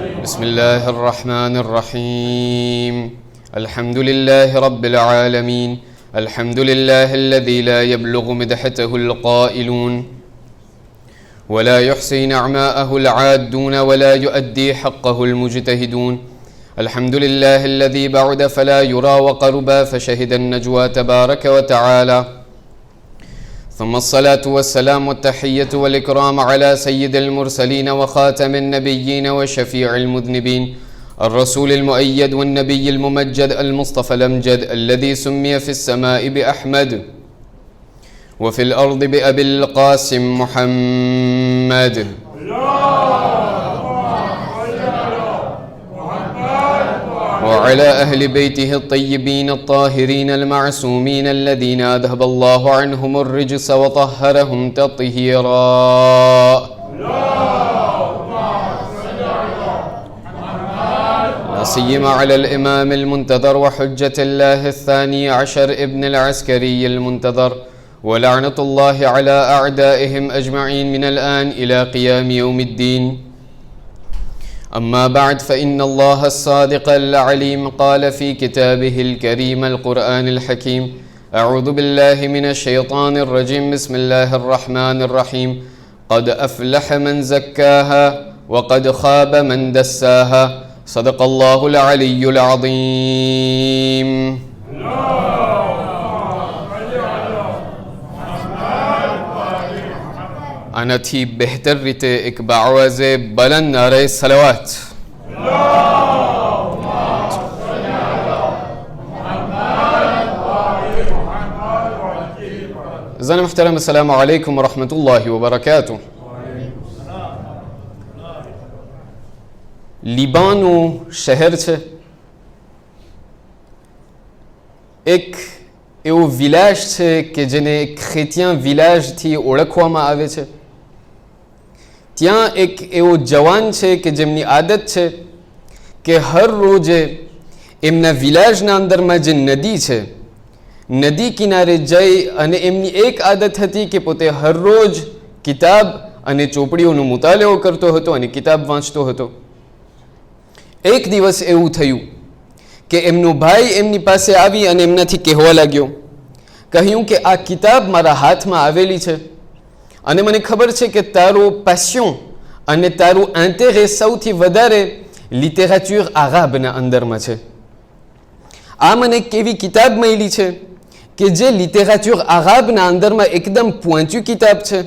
بسم الله الرحمن الرحيم الحمد لله رب العالمين الحمد لله الذي لا يبلغ مدحته القائلون ولا يحصي نعماءه العادون ولا يؤدي حقه المجتهدون الحمد لله الذي بعد فلا يرى وقربا فشهد النجوى تبارك وتعالى ثم الصلاة والسلام والتحية والإكرام على سيد المرسلين وخاتم النبيين وشفيع المذنبين الرسول المؤيد والنبي الممجد المصطفى الأمجد الذي سمي في السماء بأحمد وفي الأرض بأبي القاسم محمد وعلى أهل بيته الطيبين الطاهرين المعصومين الذين أذهب الله عنهم الرجس وطهرهم تطهيرا لا سيما على الإمام المنتظر وحجة الله الثاني عشر ابن العسكري المنتظر ولعنة الله على أعدائهم أجمعين من الآن إلى قيام يوم الدين أما بعد فإن الله الصادق العليم قال في كتابه الكريم القرآن الحكيم أعوذ بالله من الشيطان الرجيم بسم الله الرحمن الرحيم قد أفلح من زكاها وقد خاب من دساها صدق الله العلي العظيم આનાથી બહેતર રીતે એક બાઆવાઝે બલંદ નારે સલાવત ઝાન મુહતરમ અસ્સલામુ અલૈકુમ વરહમતુલ્લાહિ વબરકાતુહ. લીબાનનું શહેર છે, એક એવું વિલાજ છે કે જેને ખેતિયા વિલાજથી ઓળખવામાં આવે છે. ત્યાં એક એવો જવાન છે કે જેમની આદત છે કે હર રોજે એમના વિલાજના અંદરમાં જે નદી છે નદી કિનારે જઈ અને એમની એક આદત હતી કે પોતે હર રોજ કિતાબ અને ચોપડીઓનો મુતાલિઓ કરતો હતો અને કિતાબ વાંચતો હતો. એક દિવસ એવું થયું કે એમનો ભાઈ એમની પાસે આવી અને એમનાથી કહેવા લાગ્યો, કહ્યું કે આ કિતાબ મારા હાથમાં આવેલી છે અને મને ખબર છે કે તારો પેશન અને તારું ઇન્ટેરેસ સૌથી વધારે લિટરેચર આરાબના અંદરમાં છે. આ મને એક એવી કિતાબ મળી છે કે જે લિટરેચર આરાબના અંદરમાં એકદમ પોઈન્ટ્યુ કિતાબ છે.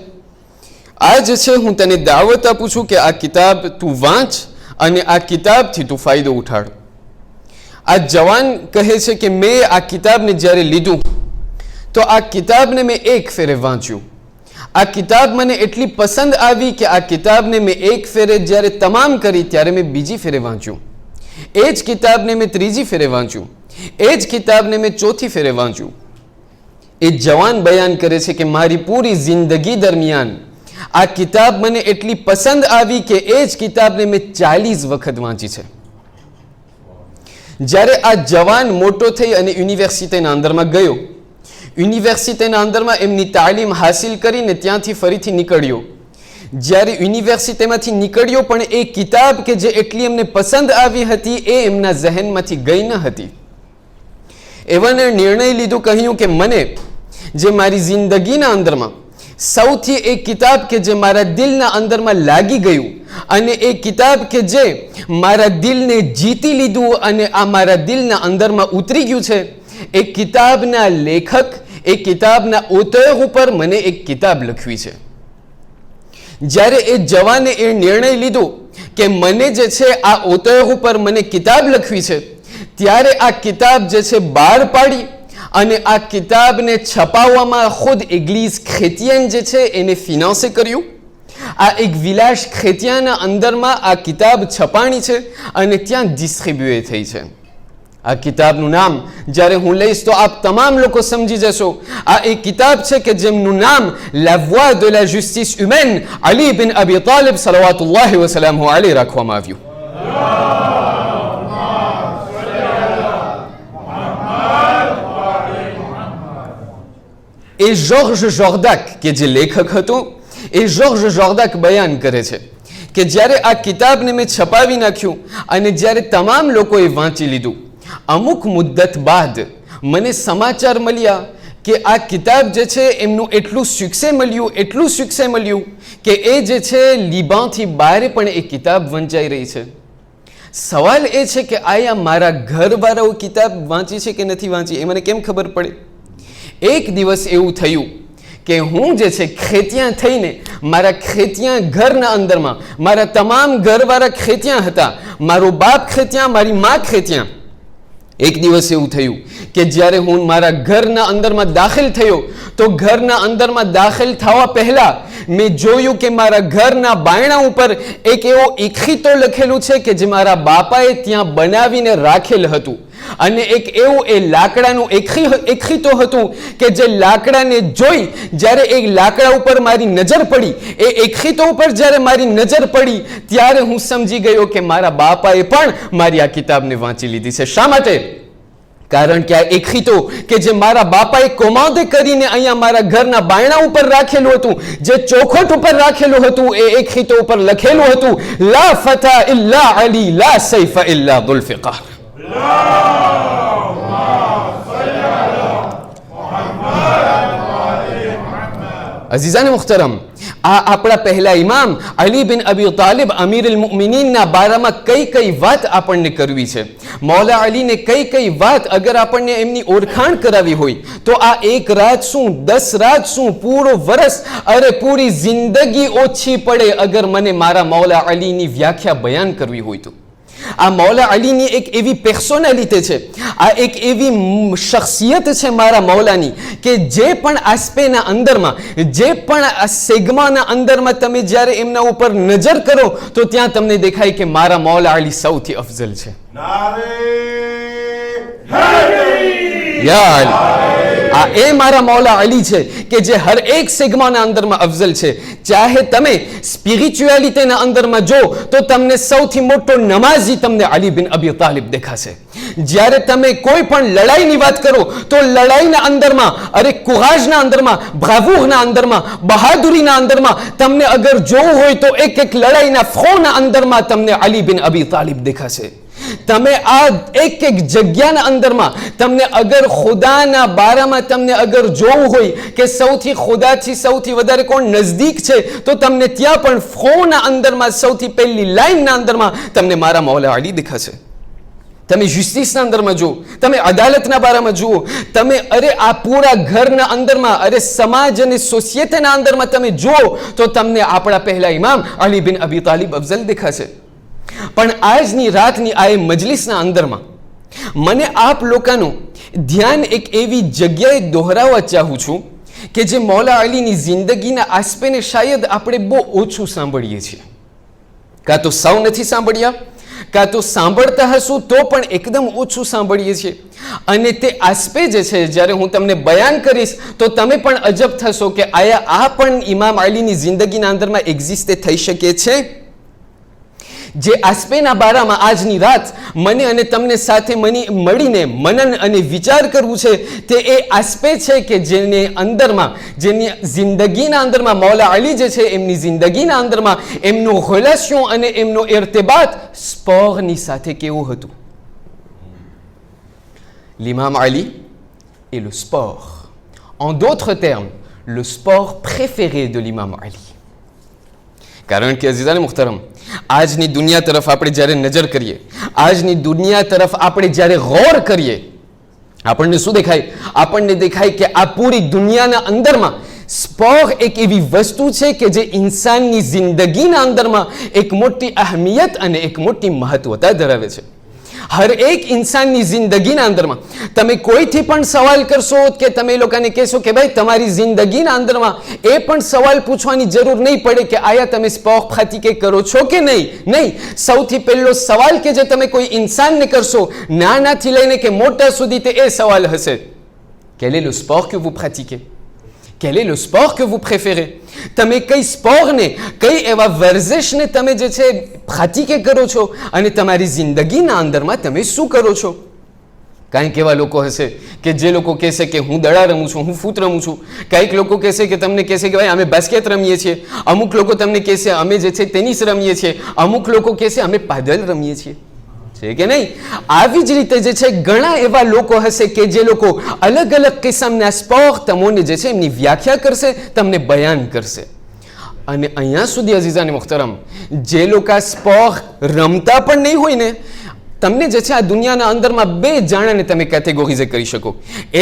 આ જ છે, હું તને દાવત આપું છું કે આ કિતાબ તું વાંચ અને આ કિતાબથી તું ફાયદો ઉઠાડ. આ જવાન કહે છે કે મેં આ કિતાબને જ્યારે લીધું તો આ કિતાબને મેં એક ફેરે વાંચ્યું. આ કિતાબ મને એટલી પસંદ આવી કે આ કિતાબને મેં એક ફેરે જ્યારે તમામ કરી ત્યારે મેં બીજી ફેરે વાંચ્યું. એ જ કિતાબને મેં ત્રીજી ફેરે વાંચ્યું. એ જ કિતાબને મેં ચોથી ફેરે વાંચ્યું. એ જવાન બયાન કરે છે કે મારી પૂરી જિંદગી દરમિયાન આ કિતાબ મને એટલી પસંદ આવી કે એ જ કિતાબને મેં 40 વખત વાંચી છે. જ્યારે આ જવાન મોટો થઈ અને યુનિવર્સિટીના અંદરમાં ગયો, યુનિવર્સિટીના અંદરમાં એમની તાલીમ હાસિલ કરીને ત્યાંથી ફરીથી નીકળ્યો. જ્યારે યુનિવર્સિટીમાંથી નીકળ્યો પણ એ કિતાબ કે જે એટલી એમને પસંદ આવી હતી એ એમના જહેનમાંથી ગઈ ન હતી. એવાને નિર્ણય લીધો, કહ્યું કે મને જે મારી જિંદગીના અંદરમાં સૌથી એક કિતાબ કે જે મારા દિલના અંદરમાં લાગી ગયું અને એ કિતાબ કે જે મારા દિલને જીતી લીધું અને આ મારા દિલના અંદરમાં ઉતરી ગયું છે, એ કિતાબના લેખક, એ કિતાબના ઓતર ઉપર મને એક કિતાબ લખવી છે. જ્યારે એ જવાને એ નિર્ણય લીધો કે મને જે છે આ ઓતર ઉપર મને કિતાબ લખવી છે, ત્યારે આ કિતાબ જે છે બહાર પાડી અને આ કિતાબને છપાવવામાં ખુદ ઇગ્લીસ ખેતિયન જે છે એને ફિનાન્સે કર્યું. આ એક વિલાસ ખેતિયાના અંદરમાં આ કિતાબ છપાણી છે અને ત્યાં ડિસ્ટ્રીબ્યુટ થઈ છે. આ કિતાબનું નામ જ્યારે હું લઈશ તો આપ તમામ લોકો સમજી જશો. આ એક કિતાબ છે કે જેમનું નામ La Voix de la Justice Humaine Ali bin Abi Talib સલવાતુલ્લાહિ વસલામહુ અલૈહિ રાખવામાં આવ્યું. એ જોર્જ જોર્ડાક કે જે લેખક હતો, એ જોર્જ જોર્ડાક બયાન કરે છે કે જ્યારે આ કિતાબને મેં છપાવી નાખ્યું અને જ્યારે તમામ લોકોએ વાંચી લીધું, અમુક મુદ્દત બાદ મને સમાચાર મળ્યા કે આ કિતાબ જે છે એમનું એટલું સુક્સે મળ્યું કે એ જે છે લીબાનથી બહાર પણ એ કિતાબ વંચાઈ રહી છે. સવાલ એ છે કે આયા મારા ઘરવાળાઓ કિતાબ વાંચી છે કે નથી વાંચી એ મને કેમ ખબર પડે? એક દિવસ એવું થયું કે હું જે છે ખેતિયા થઈને મારા ખેતિયા ઘરના અંદરમાં મારા તમામ ઘરવાળા ખેતિયા હતા, મારો બાપ ખેતિયા, મારી મા ખેતિયા. એક દિવસ એવું થયું કે જ્યારે હું મારા ઘરના અંદરમાં દાખલ થયો તો ઘરના અંદરમાં દાખલ થવા પહેલા મેં જોયું કે મારા ઘરના બાયણા ઉપર એક એવો ઇખીતો લખેલું છે કે જે મારા બાપાએ ત્યાં બનાવીને રાખેલ હતું અને એક એવું એ લાકડાનું એખીતો હતું કે જે લાકડાને જોઈ જ્યારે એ લાકડા ઉપર મારી નજર પડી, એ એખીતો ઉપર જ્યારે મારી નજર પડી ત્યારે હું સમજી ગયો કે મારા બાપાએ પણ મારી આ કિતાબને વાંચી લીધી છે. શા માટે? કારણ કે આ એખીતો કે જે મારા બાપાએ કોમાદે કરીને અહીંયા મારા ઘરના બાયણા ઉપર રાખેલું હતું, જે ચોખવટ ઉપર રાખેલું હતું, એ એખીતો ઉપર લખેલું હતું, લા ફતા ઇલ્લા અલી લા સૈફ ઇલ્લા દુલ્ફિકાર. અઝીઝાન મુખ્તરમ, આ આપણા પહેલા ઇમામ અલી બિન અબી તાલિબ અમીર અલ મુમિનીનના બારામાં કઈ વાત આપણને કરવી છે, મૌલા અલીને કઈ વાત અગર આપણને એમની ઓળખાણ કરાવી હોય તો આ એક રાત શું, 10 રાત શું, પૂરો વર્ષ, અરે પૂરી જિંદગી ઓછી પડે અગર મને મારા મૌલા અલીની વ્યાખ્યા બયાન કરવી હોય તો. આ મૌલા અલીની એક એવી પર્સોનાલિટી છે, આ એક એવી શખ્સિયત છે મારા મૌલાની કે જે પણ આસ્પેના અંદરમાં, જે પણ આ સેગમાના અંદરમાં તમે જ્યારે એમના ઉપર નજર કરો તો ત્યાં તમને દેખાય કે મારા મૌલા અલી સૌથી અફઝલ છે. યા અલી, આ એ મારા મૌલા અલી છે કે જે હર એક સેગમાના અંદરમાં અફઝલ છે. ચાહે તમે સ્પિરિચ્યુઆલિટીના અંદરમાં જો તો તમને સૌથી મોટો નમાઝી તમને અલી બિન અબી તાલિબ દેખાશે. જ્યારે તમે કોઈ પણ લડાઈની વાત કરો તો લડાઈના અંદરમાં, અરે કુરાજના અંદરમાં, બ્રાવુરના અંદરમાં, બહાદુરીના અંદરમાં તમને અગર જોવું હોય તો એક લડાઈના ફ્રોના અંદરમાં તમને અલી બિન અબી તાલિબ દેખાશે. તમે આ એક જગ્યાના અંદરમાં તમને અગર ખુદાના બારામાં તમને અગર જોવું હોય કે સૌથી ખુદાથી સૌથી વધારે કોણ નજદીક છે તો તમને ત્યાં પણ ફ્રોના અંદરમાં સૌથી પહેલી લાઈનના અંદરમાં તમને મારા મૌલા અલી દેખાશે. તમે જસ્ટિસના અંદરમાં જુઓ, તમે અદાલતના બારામાં જુઓ, તમે અરે આ પૂરા ઘરના અંદરમાં, અરે સમાજ અને સોસાયટીના અંદરમાં તમે જુઓ તો તમને આપણા પહેલા ઇમામ અલી બિન અબી તાલિબ અફઝલ દેખાશે. પણ આજની રાતની આ મજલિસના અંદરમાં મને આપ લોકોનું ધ્યાન એક એવી જગ્યાએ દોહરાવવા ચાહું છું કે જે મૌલા અલીની જિંદગીના આસ્પેને શાયદ આપણે બહુ ઓછું સાંભળીએ છીએ. કાં તો સાવ નથી સાંભળ્યા, કાં તો સાંભળતા હશું તો પણ એકદમ ઓછું સાંભળીએ છીએ. અને તે આસ્પે જે છે જ્યારે હું તમને બયાન કરીશ તો તમે પણ અજબ થશો કે આયા આ પણ ઇમામ અલીની જિંદગીના અંદરમાં એક્ઝિસ્ટ થઈ શકે છે. જે આસ્પેના બારામાં આજની રાત મને અને તમને સાથે મળીને મનન અને વિચાર કરવું છે તે એ આસ્પે છે કે જેને અંદરમાં, જેની જિંદગીના અંદરમાં મૌલા અલી જે છે એમની જિંદગીના અંદરમાં એમનું રિલેશન અને એમનો ઇર્તિબાત સ્પોરની સાથે કેવું હતું. l'imam Ali est le sport. En d'autres termes, le sport préféré de l'imam Ali. કારણ કે અઝીઝાન મુખ્તરમ, આજની દુનિયા તરફ આપણે જ્યારે નજર કરીએ, આજની દુનિયા તરફ આપણે જ્યારે ગૌર કરીએ, આપણને શું દેખાય? આપણને દેખાય કે આ પૂરી દુનિયાના અંદરમાં સ્પોર એક એવી વસ્તુ છે કે જે ઇન્સાનની જિંદગીના અંદરમાં એક મોટી અહેમિયત અને એક મોટી મહત્વતા ધરાવે છે. હર એક ઇન્સાનની જિંદગીના અંદરમાં તમે કોઈથી પણ સવાલ કરશો કે તમે લોકોને કહેશો કે ભાઈ તમારી જિંદગીના અંદરમાં એ પણ સવાલ પૂછવાની જરૂર નહીં પડે કે આયા તમે સ્પોર્ટ પ્રાક્ટિકે કરો છો કે નહીં. સૌથી પહેલો સવાલ કે જે તમે કોઈ ઇન્સાનને કરશો, નાનાથી લઈને કે મોટા સુધી, તે એ સવાલ હશે, quel est le sport que vous pratiquez? Quel est le sport que vous préférez? તમે કઈ સ્પોર્ટને, કઈ એવા વર્ઝિશને તમે જે છે પ્રાક્ટિકે કરો છો અને તમારી જિંદગીના અંદરમાં તમે શું કરો છો? કાંઈક એવા લોકો હશે કે જે લોકો કહેશે કે હું દડા રમું છું, હું ફૂટ રમું છું. કાંઈક લોકો કહેશે કે તમને કહેશે કે ભાઈ અમે બાસ્કેટ રમીએ છીએ. અમુક લોકો તમને કહેશે અમે જે છે ટેનિસ રમીએ છીએ. અમુક લોકો કહેશે અમે પાદલ રમીએ છીએ. છે કે નહીં? આવી જ રીતે જે છે ઘણા એવા લોકો હશે કે જે લોકો અલગ અલગ કિસ્મના સ્પોર્ટ તમને જે છે એમની વ્યાખ્યા કરશે, તમને બયાન કરશે. અને અહીંયા સુધી અઝીઝાને મુહતરમ, જે લોકો સ્પોર્ટ રમતા પણ નહીં હોય ને, તમને જે છે આ દુનિયાના અંદરમાં બે જાણાને તમે કેટેગોરીઝ કરી શકો.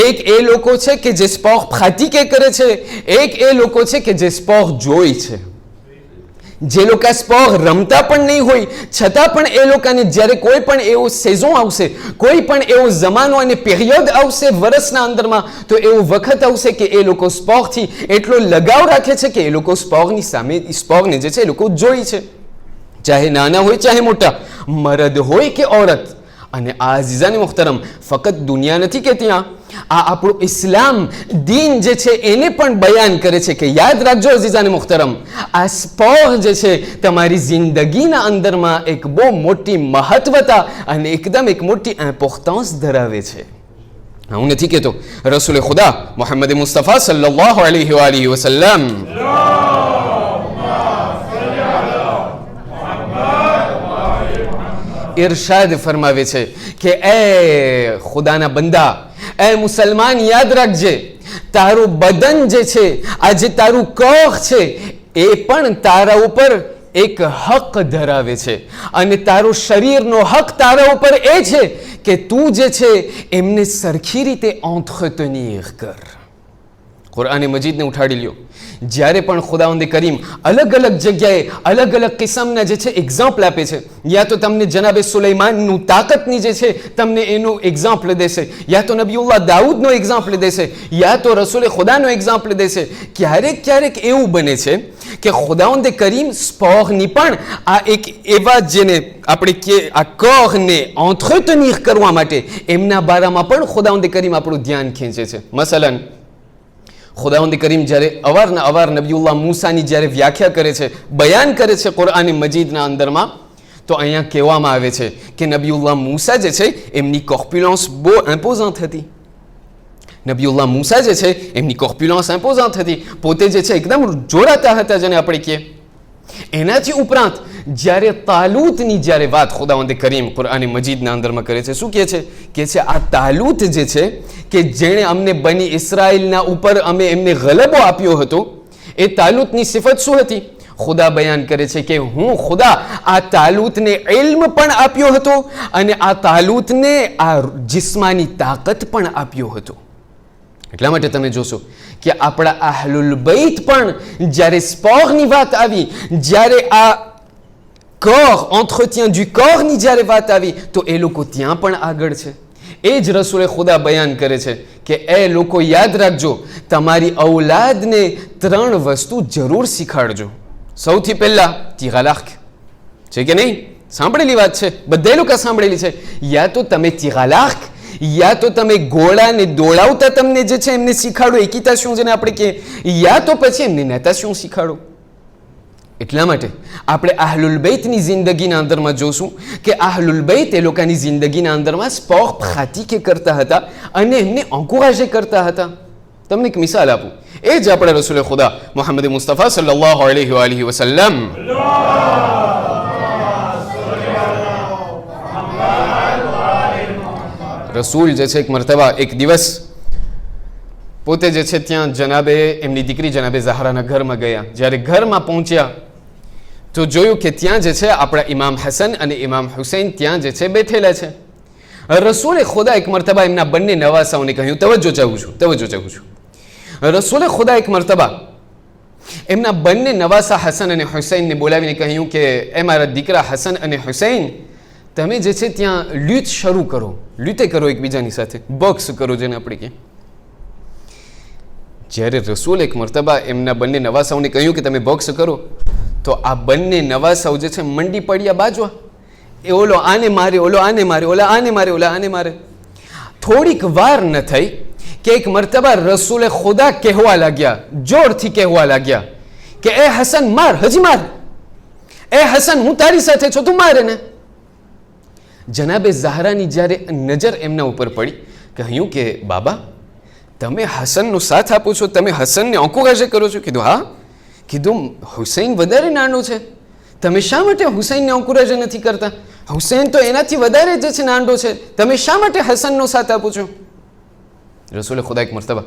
એક એ લોકો છે કે જે સ્પોર્ટ પ્રાક્ટિકે કરે છે, એક એ લોકો છે કે જે સ્પોર્ટ જોઈ છે. જે લોકો સ્પોર્ટ રમતા પણ નહીં હોય છતાં પણ એ લોકોને જ્યારે કોઈ પણ એવો સેઝન આવશે, કોઈ પણ એવો જમાનો અને પિરિયડ આવશે વર્ષના અંદરમાં, તો એવો વખત આવશે કે એ લોકો સ્પોર્ટથી એટલો લગાવ રાખે છે કે એ લોકો સ્પોર્ટની સામે સ્પોર્ટને જે છે એ લોકો જોઈ છે. ચાહે નાના હોય ચાહે મોટા, મર્દ હોય કે औरत. અને આ અઝીઝાને મુહતરમ, ફક્ત દુનિયા નથી કે ત્યાં આ આપણું ઇસ્લામ દીન જે છે એને પણ બયાન કરે છે કે યાદ રાખજો અઝીઝાને મુહતરમ, આ સ્પોર્ટ જે છે તમારી જિંદગીના અંદરમાં એક બહુ મોટી મહત્વતા અને એકદમ એક મોટી ઇમ્પોર્ટન્સ ધરાવે છે. હું નથી કહેતો, રસૂલ ખુદા મોહમ્મદ મુસ્તફા સલ્લલ્લાહુ અલૈહિ વસલ્લમ ઇરશાદ ફરમાવે છે કે એ ખુદાના બંદા, એ મુસલમાન, યાદ રાખજે તારું બદન જે છે, આ જે તારું કોખ છે એ પણ તારા ઉપર એક હક ધરાવે છે. અને તારું શરીરનો હક તારા ઉપર એ છે કે તું જે છે એમને સરખી રીતે entretenir કર. કુરઆન મજીદને ઉઠાડી લ્યો. જ્યારે પણ ખુદાવંદ કરીમ અલગ અલગ જગ્યાએ અલગ અલગ કિસ્મના જે છે એક્ઝામ્પલ આપે છે, યા તો તમને જનાબે સુલૈમાનનું તાકાતની જે છે તમને એનું એક્ઝામ્પલ દેશે, યા તો નબીઉલ્લાહ દાઉદનો એક્ઝામ્પલ દેશે, યા તો રસૂલે ખુદાનો એક્ઝામ્પલ દેશે. ક્યારેક ક્યારેક એવું બને છે કે ખુદાવંદ કરીમ સ્પોર્ટની પણ આ એક એવા જેને આપણે કે આ કોરને entretenir કરવા માટે એમના બારામાં પણ ખુદાવંદ કરીમ આપણું ધ્યાન ખેંચે છે. મસલન ખુદાવંદ કરીમ જ્યારે અવારનવાર નબીઉલ્લાહ મૂસાની જ્યારે વ્યાખ્યા કરે છે, બયાન કરે છે કુરઆન મજીદના અંદરમાં, તો અહીંયા કહેવામાં આવે છે કે નબીઉલ્લાહ મૂસા જે છે એમની કોર્પ્યુલન્સ બહુ ઇમ્પોઝન્ટ હતી. નબીઉલ્લાહ મૂસા જે છે એમની કોર્પ્યુલન્સ ઇમ્પોઝન્ટ હતી, પોતે જે છે એકદમ જોડાતા હતા જેને આપણે કહીએ. એનાથી ઉપરાંત જ્યારે તાલૂતની જ્યારે વાત ખુદાવંદ કરીમ કુરઆન મજીદના અંદરમાં કરે છે, શું કહે છે કે છે આ તાલૂત જે છે કે જેણે અમને બની ઇસરાઇલના ઉપર અમે એમને ગલબો આપ્યો હતો, એ તાલૂતની સિફત શું હતી? ખુદા બયાન કરે છે કે હું ખુદા આ તાલૂતને ઇલ્મ પણ આપ્યો હતો અને આ તાલૂતને આ જિસ્માની તાકાત પણ આપ્યો હતો. એટલા માટે તમે જોશો કે આપણા અહલુલ બૈત પણ જ્યારે સ્પોર્ટની વાત આવી, જ્યારે આ કોર entretien du corps ની જ્યારે વાત આવી, તો એ લોકો ત્યાં પણ આગળ છે. એ જ રસૂલે ખુદા બયાન કરે છે કે એ લોકો યાદ રાખજો, તમારી ઔલાદને 3 વસ્તુ જરૂર શીખાડજો. સૌથી પહેલા તિગાલાખ છે કે નહીં? સાંભળેલી વાત છે, બધા લોકો સાંભળેલી છે. યા તો તમે તિગાલાખ, યા તો તમે ઘોડાને દોડાવતા તમને જે છે એમને શીખાડો, એકિતાશું જેને આપણે કહીએ, યા તો પછી એમને નેતાશું શીખાડો. એટલા માટે આપણે અહલુલ બૈતની જિંદગીના અંદરમાં જોશું કે અહલુલ બૈત એ લોકોની જિંદગીના અંદરમાં સ્પોર્ટ પ્રાક્ટિકે કરતા હતા અને એમને એન્કોરેજ કરતા હતા. તમને એક મિસાલ આપું, એ જ આપણા રસૂલ ખુદા મોહમ્મદ મુસ્તફા સલ્લલ્લાહુ અલૈહિ વસલ્લમ રસૂલ જે છે એક મરતબા એક દિવસ પોતે જે છે ત્યાં જનાબે એમની દીકરી જનાબે ઝહરાના ઘરમાં ગયા. જ્યારે ઘરમાં પહોંચ્યા તો જોયું કે ત્યાં જે છે આપણા ઇમામ હસન અને ઇમામ હુસૈન ત્યાં જે છે બેઠેલા છે. રસૂલે ખુદા એક મરતબા એમના બંને નવાસાઓને કહ્યું, તવજ્જો ચાહું છું. રસૂલે ખુદા એક મરતબા એમના બંને નવાસા હસન અને હુસૈનને બોલાવીને કહ્યું કે એ મારા દીકરા હસન અને હુસૈન, તમે જે છે ત્યાં લ્યુત શરૂ કરો, લ્યુતે કરો એકબીજાની સાથે, બોક્સ કરો જેને આપણે કહીએ. જ્યારે રસૂલ એક મરતબા એમના બંને નવાસાઓને કહ્યું કે તમે બોક્સ કરો, તો આ બંને નવાસાઓ જે છે મંડી પડ્યા બાજવા. એ ઓલો આને મારે, ઓલો આને મારે, ઓલા આને મારે, ઓલા આને મારે. થોડીક વાર ન થઈ કે એક મરતબા રસૂલે ખુદા કહેવા લાગ્યા, જોરથી કહેવા લાગ્યા કે એ હસન માર, હજી માર, એ હસન હું તારી સાથે છું, તું મારે ને. જનાબે ઝહરાની જ્યારે નજર એમના ઉપર પડી, કહ્યું કે બાબા તમે હસનનો સાથ આપો છો, તમે હસનને એન્કોરેજ કરો છો? કીધું હા. કીધું હુસૈન વધારે નાનો છે, તમે શા માટે હુસૈનને એન્કોરેજ નથી કરતા? હુસૈન તો એનાથી વધારે જે છે નાનો છે, તમે શા માટે હસનનો સાથ આપો છો? રસૂલે ખુદા એક મરતબા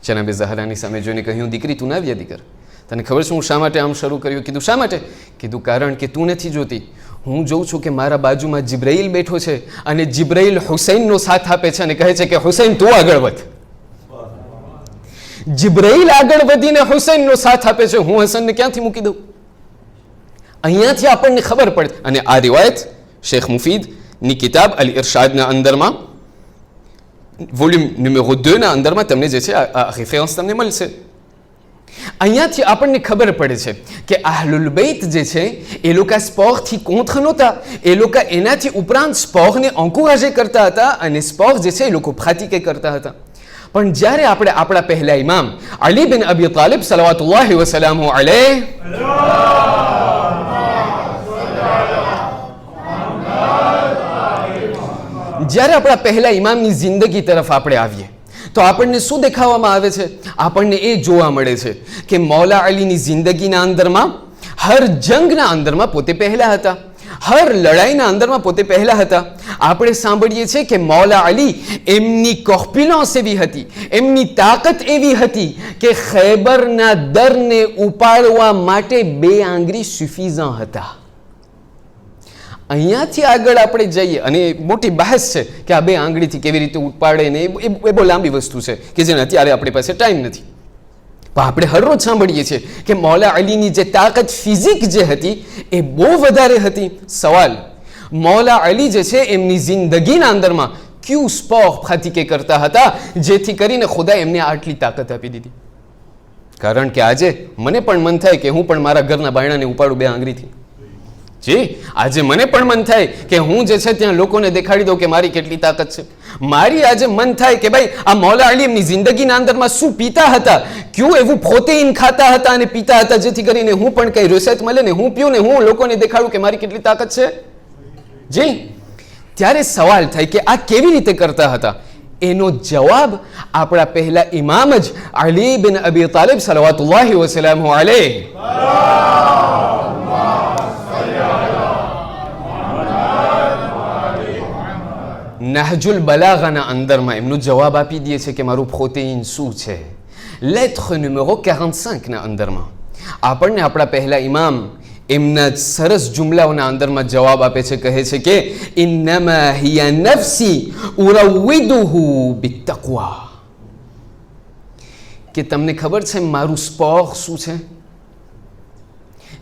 જનાબે ઝહરાની સામે જોઈને કહ્યું, દીકરી તું ના વ્યાદી કર, તને ખબર છે હું શા માટે આમ શરૂ કર્યું? કીધું શા માટે? કીધું કારણ કે તું નથી જોતી, હું જોઉં છું કે મારા બાજુમાં જિબ્રાઈલ બેઠો છે અને જિબ્રાઈલ હુસૈનનો સાથ આપે છે અને કહે છે કે હુસૈન તું આગળ વધ. જિબ્રાઈલ આગળ વધીને હુસૈનનો સાથ આપે છે, હું હસનને ક્યાંથી મૂકી દઉં? અહીંયાથી આપણને ખબર પડે. અને આ રિવાયત શેખ મુફીદની કિતાબ અલ ઇરશાદના અંદરમાં વોલ્યુમ નંબર 2 ના અંદરમાં તમને જે છે આ રેફરન્સ તમને મળશે. અહીંયાથી આપણને ખબર પડે છે કે આહલુલ બૈત જે છે એ લોકો સ્પોર્ટથી કોન્ટ્ર નહોતા, એ લોકો એનાથી ઉપરાંત સ્પોર્ટને એન્કોરેજ કરતા હતા અને સ્પોર્ટ જે છે એ લોકો પ્રાક્ટિકે કરતા હતા. પણ જ્યારે આપણે આપણા પહેલા ઇમામ અલી બિન અબી તાલિબ સલવાતુલ્લાહિ વસલામુ અલૈહ જ્યારે આપણા પહેલા ઇમામની જિંદગી તરફ આપણે આવીએ તો આપણને શું દેખાવામાં આવે છે? આપણને એ જોવા મળે છે કે મૌલા અલીની જિંદગીના અંદરમાં હર જંગના અંદરમાં પોતે પહેલા હતા, હર લડાઈના અંદરમાં પોતે પહેલા હતા. આપણે સાંભળીએ છીએ કે મૌલા અલી એમની કોર્પ્યુલન્સ એવી હતી, એમની તાકાત એવી હતી કે ખૈબરના દરને ઉપાડવા માટે 2 આંગળી સુફિઝાં હતા. અહીંયાથી આગળ આપણે જઈએ અને મોટી બહસ છે કે આ 2 આંગળીથી કેવી રીતે ઉપાડે ને એ બહુ લાંબી વસ્તુ છે કે જેને અત્યારે આપણી પાસે ટાઈમ નથી. પણ આપણે હરરોજ સાંભળીએ છીએ કે મૌલા અલીની જે તાકાત ફિઝિક જે હતી એ બહુ વધારે હતી. સવાલ, મૌલા અલી જે છે એમની જિંદગીના અંદરમાં ક્યુ સ્પોર્ટ પ્રાક્ટિકે કરતા હતા જેથી કરીને ખુદા એમને આટલી તાકાત આપી દીધી? કારણ કે આજે મને પણ મન થાય કે હું પણ મારા ઘરના બાયણાને ઉપાડું 2 આંગળીથી. જી, આજે મને પણ મન થાય કે હું જે છે ત્યાં લોકોને દેખાડી દઉં કે મારી કેટલી તાકાત છે. મારી આજે મન થાય કે ભાઈ આ મૌલા અલી એમની જિંદગીના અંદરમાં શું પીતા હતા, ક્યું એવું પ્રોટીન ખાતા હતા અને પીતા હતા જેથી કરીને હું પણ કઈ રિસર્ચ મળે ને હું પીઉં ને હું લોકોને દેખાડું કે મારી કેટલી તાકાત છે. જી, ત્યારે સવાલ થાય કે આ કેવી રીતે કરતા હતા? એનો જવાબ આપણા પહેલા ઇમામ જ અલી બિન અબી તાલિબ સલવાતુલ્લાહિ વસલામુ અલૈહ નહજુલ બલાગાના અંદરમાં એમનો જવાબ આપી દે છે કે મારું પ્રોટીન શું છે. લેત્ર નંબર 45 ના અંદરમાં આપણને આપણા પહેલા ઇમામ એમના સરસ જુમલાઓના અંદરમાં જવાબ આપે છે, કહે છે કે ઇન્નમા હિયા નફસી ઉરવિદુહુ બિત્તક્વા, કે તમને ખબર છે મારું સ્પોર્ટ શું છે?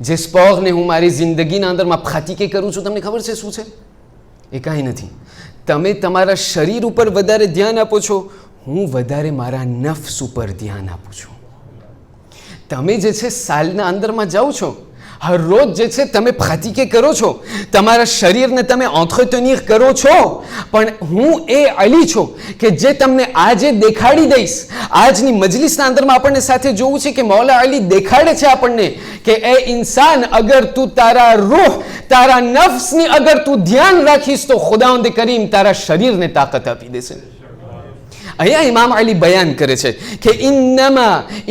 જે સ્પોર્ટને હું મારી જિંદગીના અંદરમાં પ્રાક્ટિકે કરું છું, તમને ખબર છે શું છે? એ કાંઈ નથી. તમે તમારા શરીર ઉપર વધારે ધ્યાન આપો છો, હું વધારે મારા નફ્સ ઉપર ધ્યાન આપું છું. તમે જે છે સાલના અંદરમાં જાઓ છો, હર રોજ જે છે તમે પ્રાક્ટિકે કરો છો, તમારા શરીરને તમે એન્ટ્રેટેનર કરો છો, પણ હું એ અલી છું કે જે તમને આજે દેખાડી દઈશ. આજની મજલિસના અંદરમાં આપણને સાથે જોવું છે કે મૌલા અલી દેખાડે છે આપણને કે એ ઇન્સાન, અગર તું તારા રૂહ, તારા નફ્સની અગર તું ધ્યાન રાખીશ તો ખુદાવંદ કરીમ તારા શરીરને તાકાત આપી દેશે. અહીંયા ઇમામ અલી બયાન કરે છે કે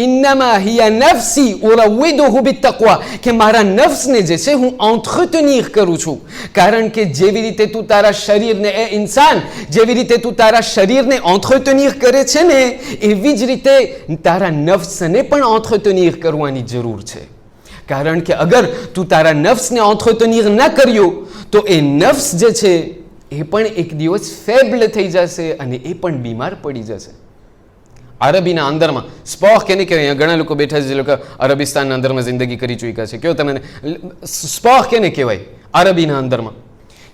ઇન્નમા હિયા નફસી ઉરવિદુહુ બિત્તક્વા, કે મારા નફ્સને જે છે હું એન્ટ્રેટેનર કરું છું. કારણ કે જેવી રીતે તું તારા શરીરને, એ ઇન્સાન જેવી રીતે તું તારા શરીરને એન્ટ્રેટેનર કરે છે ને, એવી જ રીતે તારા નફ્સને પણ એન્ટ્રેટેનર કરવાની જરૂર છે. કારણ કે અગર તું તારા નફ્સને એન્ટ્રેટેનર ન કર્યો તો એ નફ્સ જે છે એ પણ એક દિવસ ફેબલ થઈ જશે અને એ પણ બીમાર પડી જશે. અરબીના અંદરમાં સ્પોહ કેને કહેવાય? ઘણા લોકો બેઠા છે જે લોકો અરબિસ્તાનના અંદરમાં જિંદગી કરી ચૂક્યા છે. કયો તમને સ્પોહ કેને કહેવાય? અરબીના અંદરમાં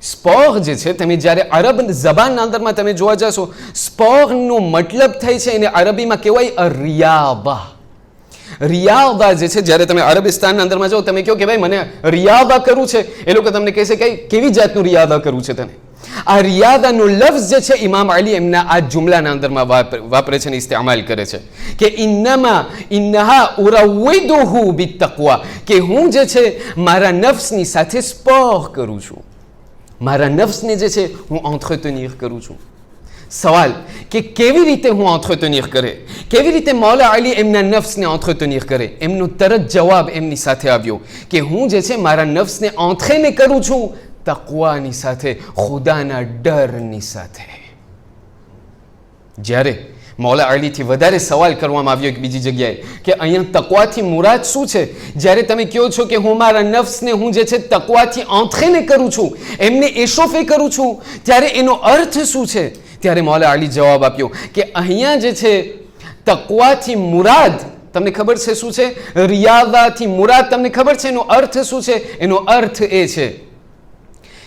સ્પોહ જે છે, તમે જ્યારે અરબ જબાનના અંદરમાં તમે જોવા જશો, સ્પોહનો મતલબ થાય છે એને અરબીમાં કહેવાય રિયાદા. રિયાદા જે છે, જ્યારે તમે અરબિસ્તાનના અંદરમાં જાઓ, તમે કહો કે ભાઈ મને રિયાદા કરવું છે, એ લોકો તમને કહેશે કે કેવી જાતનું રિયાદા કરવું છે તને? આ રિયાદાનો લફ્ઝ જે છે ઇમામ અલી એમના આ જુમલાના અંદરમાં વાપરે છે અને ઇસ્તેમાલ કરે છે કે ઇન્નહા ઉરવિદુહુ બિત્તક્વા, કે હું જે છે મારા નફ્સની સાથે સ્પોહ કરું છું, મારા નફ્સને જે છે હું એન્ટ્રેટેનિર કરું છું. સવાલ કે કેવી રીતે હું એન્ટ્રેટેનિર કરે, કેવી રીતે મૌલા અલી એમના નફ્સને એન્ટ્રેટેનિર કરે? એમનો તરત જવાબ એમની સાથે આવ્યો કે હું જે છે મારા નફ્સને એન્ટ્રેને કરું છું તકવાની સાથે, ખુદાના ડરની સાથે. જ્યારે મૌલા અલીથી વધારે સવાલ કરવામાં આવ્યો એક બીજી જગ્યાએ કે અહીંયા તકવાથી મુરાદ શું છે? જ્યારે તમે કહો છો કે હું મારા નફ્સને હું જે છે તકવાથી એન્ટ્રેને કરું છું, એમને એશોફે કરું છું, ત્યારે એનો અર્થ શું છે? ત્યારે મૌલા અલી જવાબ આપ્યો કે અહીંયા જે છે તકવાથી મુરાદ તમને ખબર છે શું છે? રિયાદાથી મુરાદ તમને ખબર છે એનો અર્થ શું છે? એનો અર્થ એ છે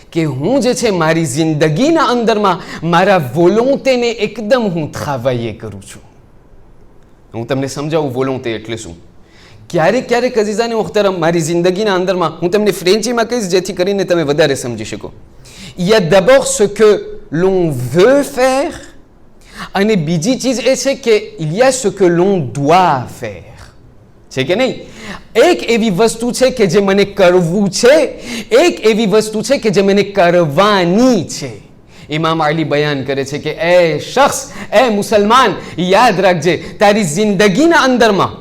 કે હું જે છે મારી જિંદગીના અંદરમાં મારા વોલોન્ટેને એકદમ હું travailler કરું છું. હું તમને સમજાવું વોલોન્ટે એટલે શું. ક્યારેક ક્યારેક અઝીઝાને મુહતરમ મારી જિંદગીના અંદરમાં હું તમને ફ્રેન્ચીમાં કહીશ જેથી કરીને તમે વધારે સમજી શકો. Il y a d'abord ce que l'on veut faire અને બીજી ચીજ એ છે કે il y a ce que l'on doit faire. છે કે નહીં? એક એવી વસ્તુ છે કે જે મને કરવું છે, એક એવી વસ્તુ છે કે જે મને કરવાની છે. ઇમામ અલી બયાન કરે છે કે એ શખ્સ, એ મુસલમાન, યાદ રાખજે તારી જિંદગીના અંદરમાં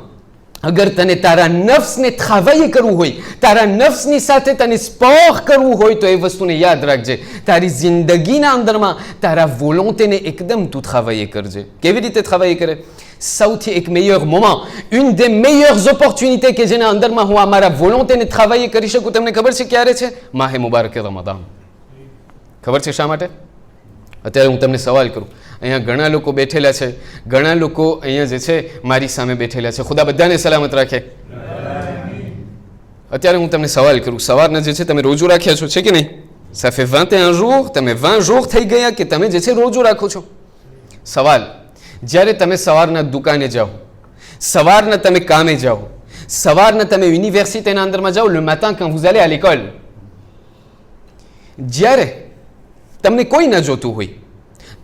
અગર તને તારા નફ્સને travailler કરવું હોય, તારા નફ્સની સાથે તને સ્પોહ કરવું હોય તો એ વસ્તુને યાદ રાખજે. તારી જિંદગીના અંદરમાં તારા વોલોન્ટેને એકદમ તું travailler કરજે. કેવી રીતે travailler કરે? સૌથી એક meilleur moment, une des meilleures opportunités કે જેના અંદરમાં હું આ મારા વોલોન્ટેને travailler કરી શકું, તમને ખબર છે ક્યારે છે? માહે મુબારક રમઝાન. ખબર છે શા માટે? અત્યારે હું તમને સવાલ કરું. અહીંયા ઘણા લોકો બેઠેલા છે, ઘણા લોકો અહીંયા જે છે મારી સામે બેઠેલા છે. ખુદા બધાને સલામત રાખે. અત્યારે હું તમને સવાલ કરું, સવારના જે છે તમે રોજુ રાખ્યા છો, છે કે નહીં? ça fait 21 jours, તમે 20 jours થઈ ગયા કે તમે જે છે રોજુ રાખો છો. સવાલ, જ્યારે તમે સવારના દુકાને જાઓ, સવારના તમે કામે જાઓ, સવારના તમે યુનિવર્સિટીના અંદરમાં જાઓ, le matin quand vous allez à l'école, જ્યારે તમને કોઈ ન જોતું હોય,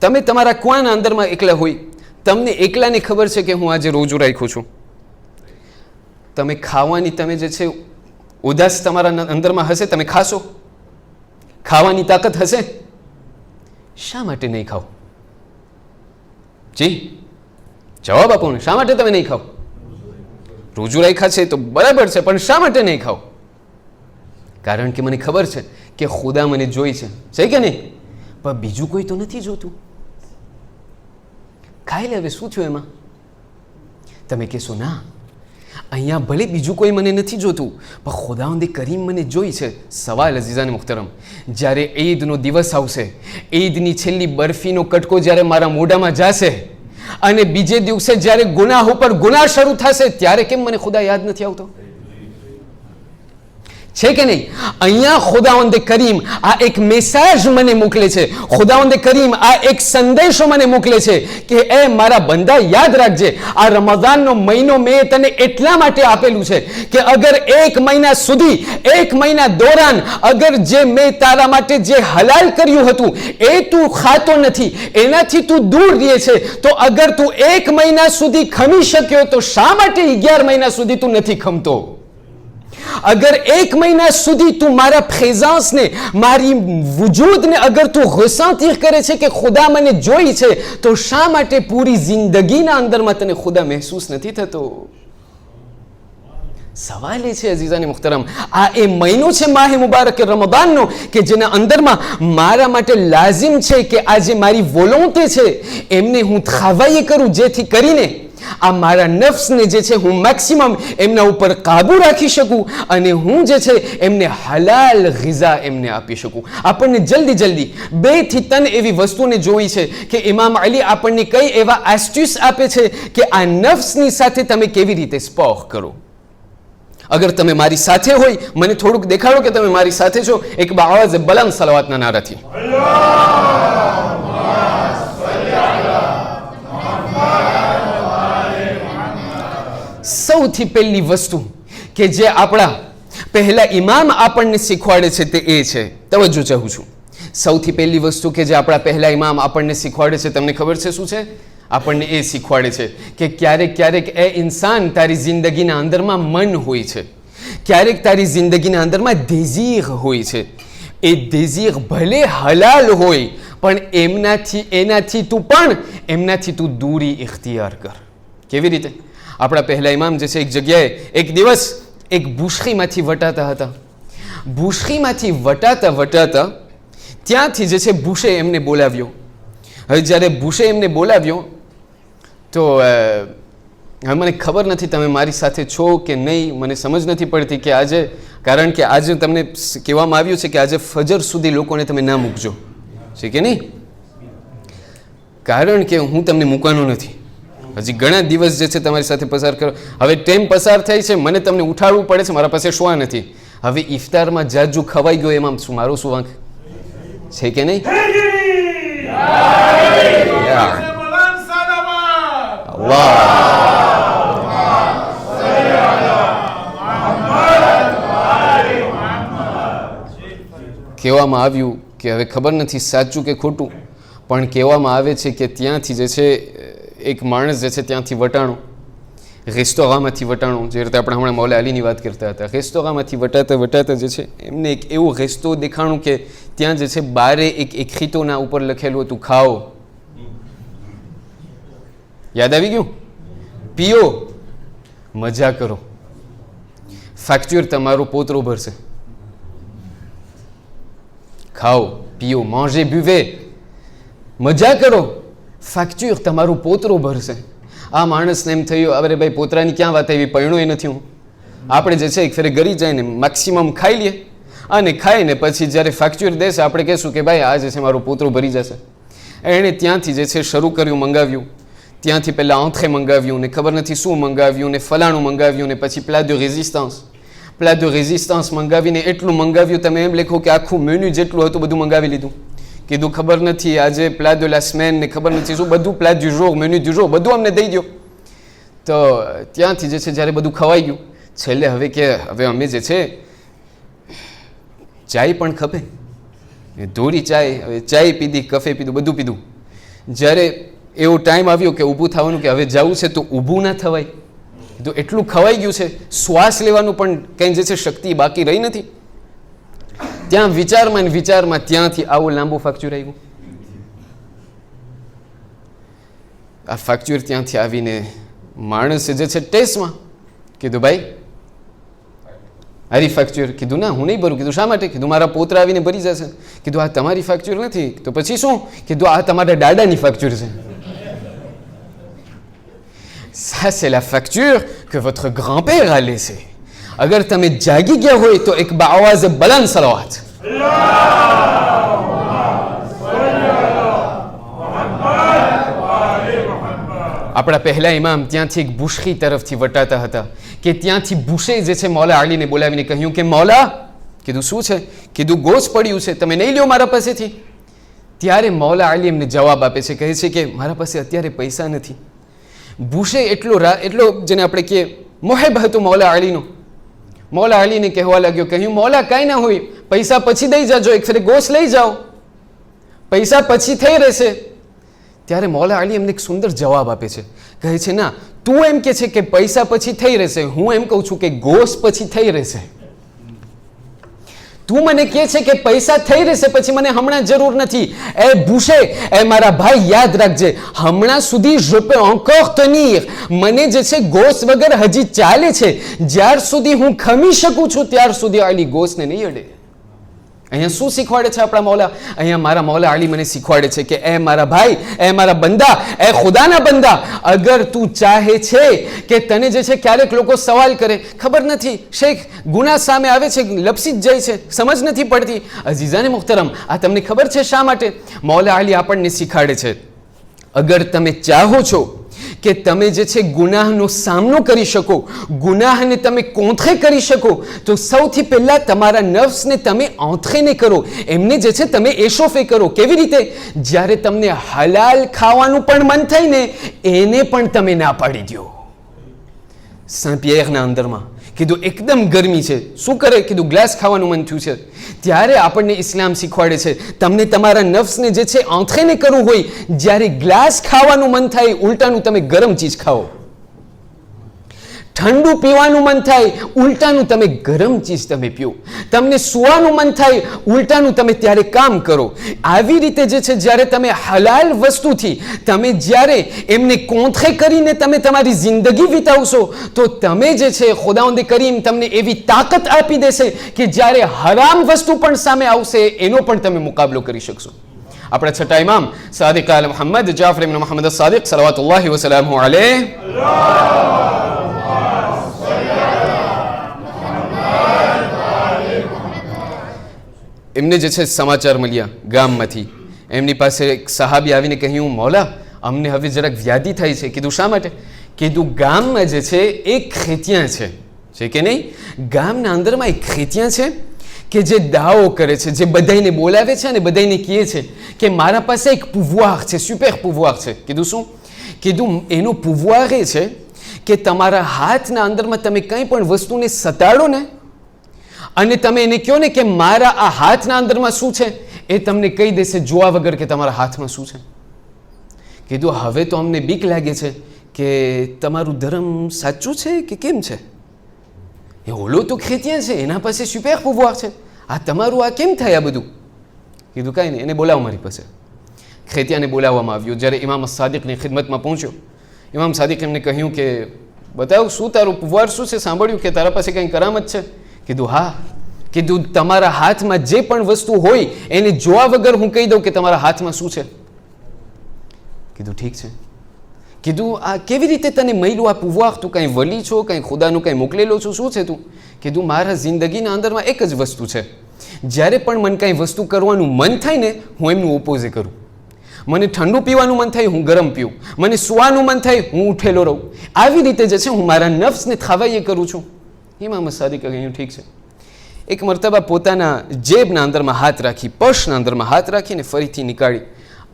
તમે તમારા કુવાના અંદરમાં એકલા હોય, તમને એકલાને ખબર છે કે હું આજે રોજુ રાખ્યું છું, તમે ખાવાની તમે જે છે ઉદાસ તમારા અંદરમાં હશે, તમે ખાશો? ખાવાની તાકાત હશે? શા માટે નહીં ખાઓ? જી જવાબ આપો ને. શા માટે તમે નહીં ખાઓ? રોજુ રાખ્યા છે તો બરાબર છે, પણ શા માટે નહીં ખાઓ? કારણ કે મને ખબર છે કે ખુદા મને જોઈ છે કે નહીં? પણ બીજું કોઈ તો નથી જોતું. ખાઈ લે, હવે શું થયું એમાં? તમે કહેશો ના, અહીંયા ભલે બીજું કોઈ મને નથી જોતું પણ ખુદાવંદે કરીમ મને જોઈ છે. સવાલ અઝીઝાને મુહતરમ, જ્યારે ઈદનો દિવસ આવશે, ઈદની છેલ્લી બરફીનો કટકો જ્યારે મારા મોઢામાં જશે અને બીજે દિવસે જ્યારે ગુનાહ ઉપર ગુનાહ શરૂ થશે, ત્યારે કેમ મને ખુદા યાદ નથી આવતો? છે કે નહીં? અહીંયા ખુદાવંદે કરીમ આ એક મેસેજ મને મોકલે છે, ખુદાવંદે કરીમ આ એક સંદેશો મને મોકલે છે કે એ મારા બંદા યાદ રાખજે, આ રમઝાનનો મહિનો મેં તને એટલા માટે આપેલું છે કે અગર એક મહિના સુધી, એક મહિના દોરાન અગર જે મેં તારા માટે જે હલાલ કર્યું હતું એ તું ખાતો નથી, એનાથી તું દૂર રહે છે, તો અગર તું એક મહિના સુધી ખમી શક્યો તો શા માટે 11 મહિના સુધી તું નથી ખમતો? અગર એક મહિના સુધી તું મારા પ્રેઝન્સને, મારી વજૂદને અગર તું ressentir કરે છે કે ખુદા મને જોઈ છે, તો શા માટે પૂરી જિંદગીના અંદરમાં તને ખુદા મહેસૂસ નથી થતો? સવાલ એ છે અઝીઝાને મુહતરમ, આ એ મહિનો છે માહે મુબારક રમઝાનનો કે જેના અંદરમાં મારા માટે લાઝિમ છે કે આ જે મારી વોલોન્ટે છે એમને હું travailler કરું, જેથી કરીને આ મારા નફ્સને જે છે હું મેક્સિમમ એમના ઉપર કાબુ રાખી શકું અને હું જે છે એમને હલાલ ગિઝા એમને આપી શકું. આપણને જલ્દી જલ્દી 2 થી 3 એવી વસ્તુને જોઈ છે કે ઇમામ અલી આપણને કઈ એવા એસ્ટ્યુસ આપે છે કે આ નફ્સની સાથે તમે કેવી રીતે સ્પોહ કરો. અગર તમે મારી સાથે હોય, મને થોડુંક દેખાડો કે તમે મારી સાથે છો, એક બાવાઝ બલંદ સલાવતના નારાથી. સૌથી પહેલી વસ્તુ કે જે આપણા પહેલા ઇમામ આપણને શીખવાડે છે તે એ છે, તવજ્જો ચાહું છું, સૌથી પહેલી વસ્તુ કે જે આપણા પહેલા ઇમામ આપણને શીખવાડે છે, તમને ખબર છે શું છે? આપણને એ શીખવાડે છે કે ક્યારેક ક્યારેક એ ઇન્સાન તારી જિંદગીના અંદરમાં મન હોય છે, ક્યારેક તારી જિંદગીના અંદરમાં દેઝીર હોય છે, એ દેઝીર ભલે હલાલ હોય પણ એનાથી તું દૂરી ઇખ્તિયાર કર. કેવી રીતે? આપણા પહેલા ઇમામ જે છે એક જગ્યાએ એક દિવસ એક બુશખીમાંથી વટાતા હતા. બુશખીમાંથી વટાતા ત્યાંથી જે છે બુશે એમને બોલાવ્યો. હવે જ્યારે બુશે એમને બોલાવ્યો તો હવે મને ખબર નથી તમે મારી સાથે છો કે નહીં, મને સમજ નથી પડતી કે આજે, કારણ કે આજે તમને કહેવામાં આવ્યું છે કે આજે ફજર સુધી લોકોને તમે ના મૂકજો, છે કે નહીં? કારણ કે હું તમને મૂકવાનો નથી. હજી ઘણા દિવસ જે છે તમારી સાથે પસાર કરો. હવે ટાઈમ પસાર થાય છે, મને તમને ઉઠાડવું પડે છે, મારા પાસે શોવા નથી. હવે ઇફતારમાં જાજુ ખવાઈ ગયો એમાં મારો શું વાંક છે કે નહીં? કહેવામાં આવ્યું કે હવે ખબર નથી સાચું કે ખોટું, પણ કહેવામાં આવે છે કે ત્યાંથી જે છે એક માણસ જે છે ત્યાંથી વટાણો, રેસ્ટોરાંમાંથી વટાણો, જે રીતે આપણે હમણાં મૌલા અલીની વાત કરતા હતા, રેસ્ટોરાંમાંથી વટાતા જે છે એમને એક એવું રેસ્ટો દેખાણું કે ત્યાં જે છે બારે એક ખીતોના ઉપર લખેલું હતું ખાઓ. યાદ આવી ગયું? પીઓ, મજા કરો, ફેક્ચર તમારો પોતરો ભરશે. ખાઓ, પીઓ, માંજે, બુવે, મજા કરો, ફેક્ચર તમારું પોતરો ભરશે. આ માણસને એમ થયું, અરે ભાઈ પોતરાની ક્યાં વાત આવી, પૈણું નથી હું. આપણે જે છે એક ફેરે ઘરી જઈને મેક્સિમમ ખાઈ લઈએ અને ખાઈને પછી જ્યારે ફેક્ચર દેશે આપણે કહેશું કે ભાઈ આ જે છે મારો પોતરો ભરી જશે. એણે ત્યાંથી જે છે શરૂ કર્યું, મંગાવ્યું. ત્યાંથી પહેલાં આંથે મંગાવ્યું ને ખબર નથી શું મંગાવ્યું ને ફલાણું મંગાવ્યું ને પછી પ્લા de રેઝિસ્ટન્સ મંગાવીને એટલું મંગાવ્યું, તમે એમ લખો કે આખું મેન્યુ જેટલું હતું બધું મંગાવી લીધું. કીધું ખબર નથી આજે પ્લા de la semaine ને ખબર નથી શું બધું, પ્લા du jour, menu du jour બધું અમને દઈ દો. તો ત્યાંથી જે છે જ્યારે બધું ખવાઈ ગયું, છેલ્લે હવે કે હવે અમે જે છે ચાય પણ ખપે, ધોળી ચાય, હવે ચાય પીધી, કફે પીધું, બધું પીધું. જ્યારે એવો ટાઈમ આવ્યો કે ઊભું થવાનું, કે હવે જવું છે તો ઊભું ના થવાય. તો એટલું ખવાઈ ગયું છે, શ્વાસ લેવાનું પણ કંઈ જે છે શક્તિ બાકી રહી નથી. ત્યાં વિચારમાં ત્યાંથી આવું લાંબુ ફેક્ચર આવ્યું. આ ફેક્ચર ત્યાંથી આવીને માણસે જે છે ટેસ્ટમાં કીધું ભાઈ હારી ફેક્ચર. કીધું ના હું નહીં ભરું. કીધું શા માટે? કીધું મારા પોતરા આવીને ભરી જશે. કીધું આ તમારી ફેક્ચર નથી. તો પછી શું? કીધું આ તમારા દાદાની ફેક્ચર છે. Ça c'est la facture que votre grand-père a laissée. અગર તમે જાગી ગયા હોય તો એક બાવાઝે બલંદ સલાવત. આપણા પહેલા ઇમામ ત્યાંથી એક બુશખી તરફથી વટાતા હતા કે ત્યાંથી બુશે જે છે મૌલા અલીને બોલાવીને કહ્યું કે મૌલા, કીધું શું છે? કીધું ગોશ પડ્યું છે, તમે નહીં લ્યો મારા પાસેથી. ત્યારે મૌલા અલી એમને જવાબ આપે છે, કહે છે કે મારા પાસે અત્યારે પૈસા નથી. બુશે એટલો જેને આપણે કહીએ મોહેબ હતો મૌલા અલીનો. મૌલા અલીને કહેવા લાગ્યો, કહ્યું મૌલા કાંઈ ના હોય, પૈસા પછી દઈ જાજો, એક ફેરે ગોશ લઈ જાઓ, પૈસા પછી થઈ રહેશે. ત્યારે મૌલા અલી એમને એક સુંદર જવાબ આપે છે, કહે છે ના, તું એમ કે છે કે પૈસા પછી થઈ રહેશે, હું એમ કહું છું કે ગોશ પછી થઈ રહેશે. તું મને કહે છે કે પૈસા થઈ રહેશે, પછી મને હમણાં જરૂર નથી. એ બુશે, એ મારા ભાઈ યાદ રાખજે, હમણાં સુધી je peux encore tenir, મને જે છે ગોશ વગર હજી ચાલે છે. જ્યાર સુધી હું ખમી શકું છું ત્યાર સુધી અલી ગોશને નહીં અડે. અહીંયા શું શીખવાડે છે આપણા મૌલા? અહીંયા મારા મૌલા અલી મને શીખવાડે છે કે એ મારા ભાઈ, એ મારા બંદા, એ ખુદાના બંદા, અગર તું ચાહે છે કે તને જે છે ક્યારેક લોકો સવાલ કરે, ખબર નથી શેખ ગુના સામે આવે છે લપસી જ જાય છે, સમજ નથી પડતી. અઝીઝાને મુહતરમ, આ તમને ખબર છે શા માટે? મૌલા અલી આપણને શીખવાડે છે, અગર તમે ચાહો છો કે તમે જે છે ગુનાહનો સામનો કરી શકો, ગુનાહને તમે કોંથે કરી શકો, તો સૌથી પહેલા તમારા નફ્સને તમે આંથેને કરો, એમને જે છે તમે એશોફે કરો. કેવી રીતે? જ્યારે તમને હલાલ ખાવાનું પણ મન થાય ને એને પણ તમે ના પાડી દો. સેન્ટ પિયરના અંદરમાં કીધું એકદમ ગરમી છે, શું કરે? કીધું ગ્લાસ ખાવાનું મન થયું છે. ત્યારે આપણને ઇસ્લામ શીખવાડે છે, તમને તમારા નફ્સને જે છે આંથેને કરવું હોય, જ્યારે ગ્લાસ ખાવાનું મન થાય ઉલટાનું તમે ગરમ ચીજ ખાઓ. ઠંડુ પીવાનું મન થાય, ઉલટાનું તમે ગરમ ચીજ તમે પીઓ. તમને સુવાનું મન થાય, ઉલટાનું તમે ત્યારે કામ કરો. આવી રીતે જે છે જ્યારે તમે હલાલ વસ્તુથી તમે જ્યારે એમને કોંથે કરીને તમે તમારી જિંદગી વિતાવશો તો તમે જે છે ખુદાવંદ કરીમ તમને એવી તાકાત આપી દેશે કે જ્યારે હરામ વસ્તુ પણ સામે આવશે એનો પણ તમે મુકાબલો કરી શકશો. આપણા છઠ્ઠા ઇમામ સાદિક આલ મુહમ્મદ જાફર ઇબ્ન મુહમ્મદ સાદિક સલાવતુલ્લાહિ વ સલામુહુ અલૈહ એમને જે છે સમાચાર મળ્યા ગામમાંથી. એમની પાસે એક સહાબી આવીને કહ્યું, મૌલા અમને હવે જરાક વ્યાધિ થાય છે. કીધું શા માટે? કીધું ગામમાં જે છે એક ખેતિયા છે કે નહીં, ગામના અંદરમાં એક ખેતિયા છે કે જે દાવો કરે છે, જે બધાને બોલાવે છે અને બધાને કહે છે કે મારા પાસે એક pouvoir છે, સુપર pouvoir છે. કીધું શું? કીધું એનો pouvoir એ છે કે તમારા હાથના અંદરમાં તમે કંઈ પણ વસ્તુને સતાડો ને અને તમે એને કહો ને કે મારા આ હાથના અંદરમાં શું છે, એ તમને કહી દેશે જોવા વગર કે તમારા હાથમાં શું છે. કીધું હવે તો અમને બીક લાગે છે કે તમારું ધર્મ સાચું છે કે કેમ છે? એ ઓલો તો ખેતિયા છે, એના પાસે સુપર pouvoir છે, આ તમારું આ કેમ થાય આ બધું? કીધું કાંઈ નહીં, એને બોલાવો મારી પાસે. ખેતિયાને બોલાવવામાં આવ્યો. જ્યારે ઇમામ સાદિકની ખિદમતમાં પહોંચ્યો, ઇમામ સાદિક એમને કહ્યું કે બતાવ શું તારું pouvoir શું છે, સાંભળ્યું કે તારા પાસે કંઈ કરામત છે? કીધું હા. કીધું તમારા હાથમાં જે પણ વસ્તુ હોય એને જોવા વગર હું કહી દઉં કે તમારા હાથમાં શું છે. કીધું ઠીક છે. કીધું આ કેવી રીતે તને મળ્યું આ pouvoir? તું કંઈ વલી છો, કંઈ ખુદાનું કંઈ મોકલેલો છો, શું છે તું? કીધું મારા જિંદગીના અંદરમાં એક જ વસ્તુ છે, જ્યારે પણ મને કંઈ વસ્તુ કરવાનું મન થાય ને હું એમનું ઓપોઝે કરું. મને ઠંડુ પીવાનું મન થાય હું ગરમ પીવું, મને સુવાનું મન થાય હું ઉઠેલો રહું. આવી રીતે જે છે હું મારા નફ્સને ખવાઈએ કરું છું. ઇમામ સાદિક કહ્યું ઠીક છે. એક મરતબા પોતાના જેબના અંદરમાં હાથ રાખી, પર્સના અંદરમાં હાથ રાખીને ફરીથી નીકાળી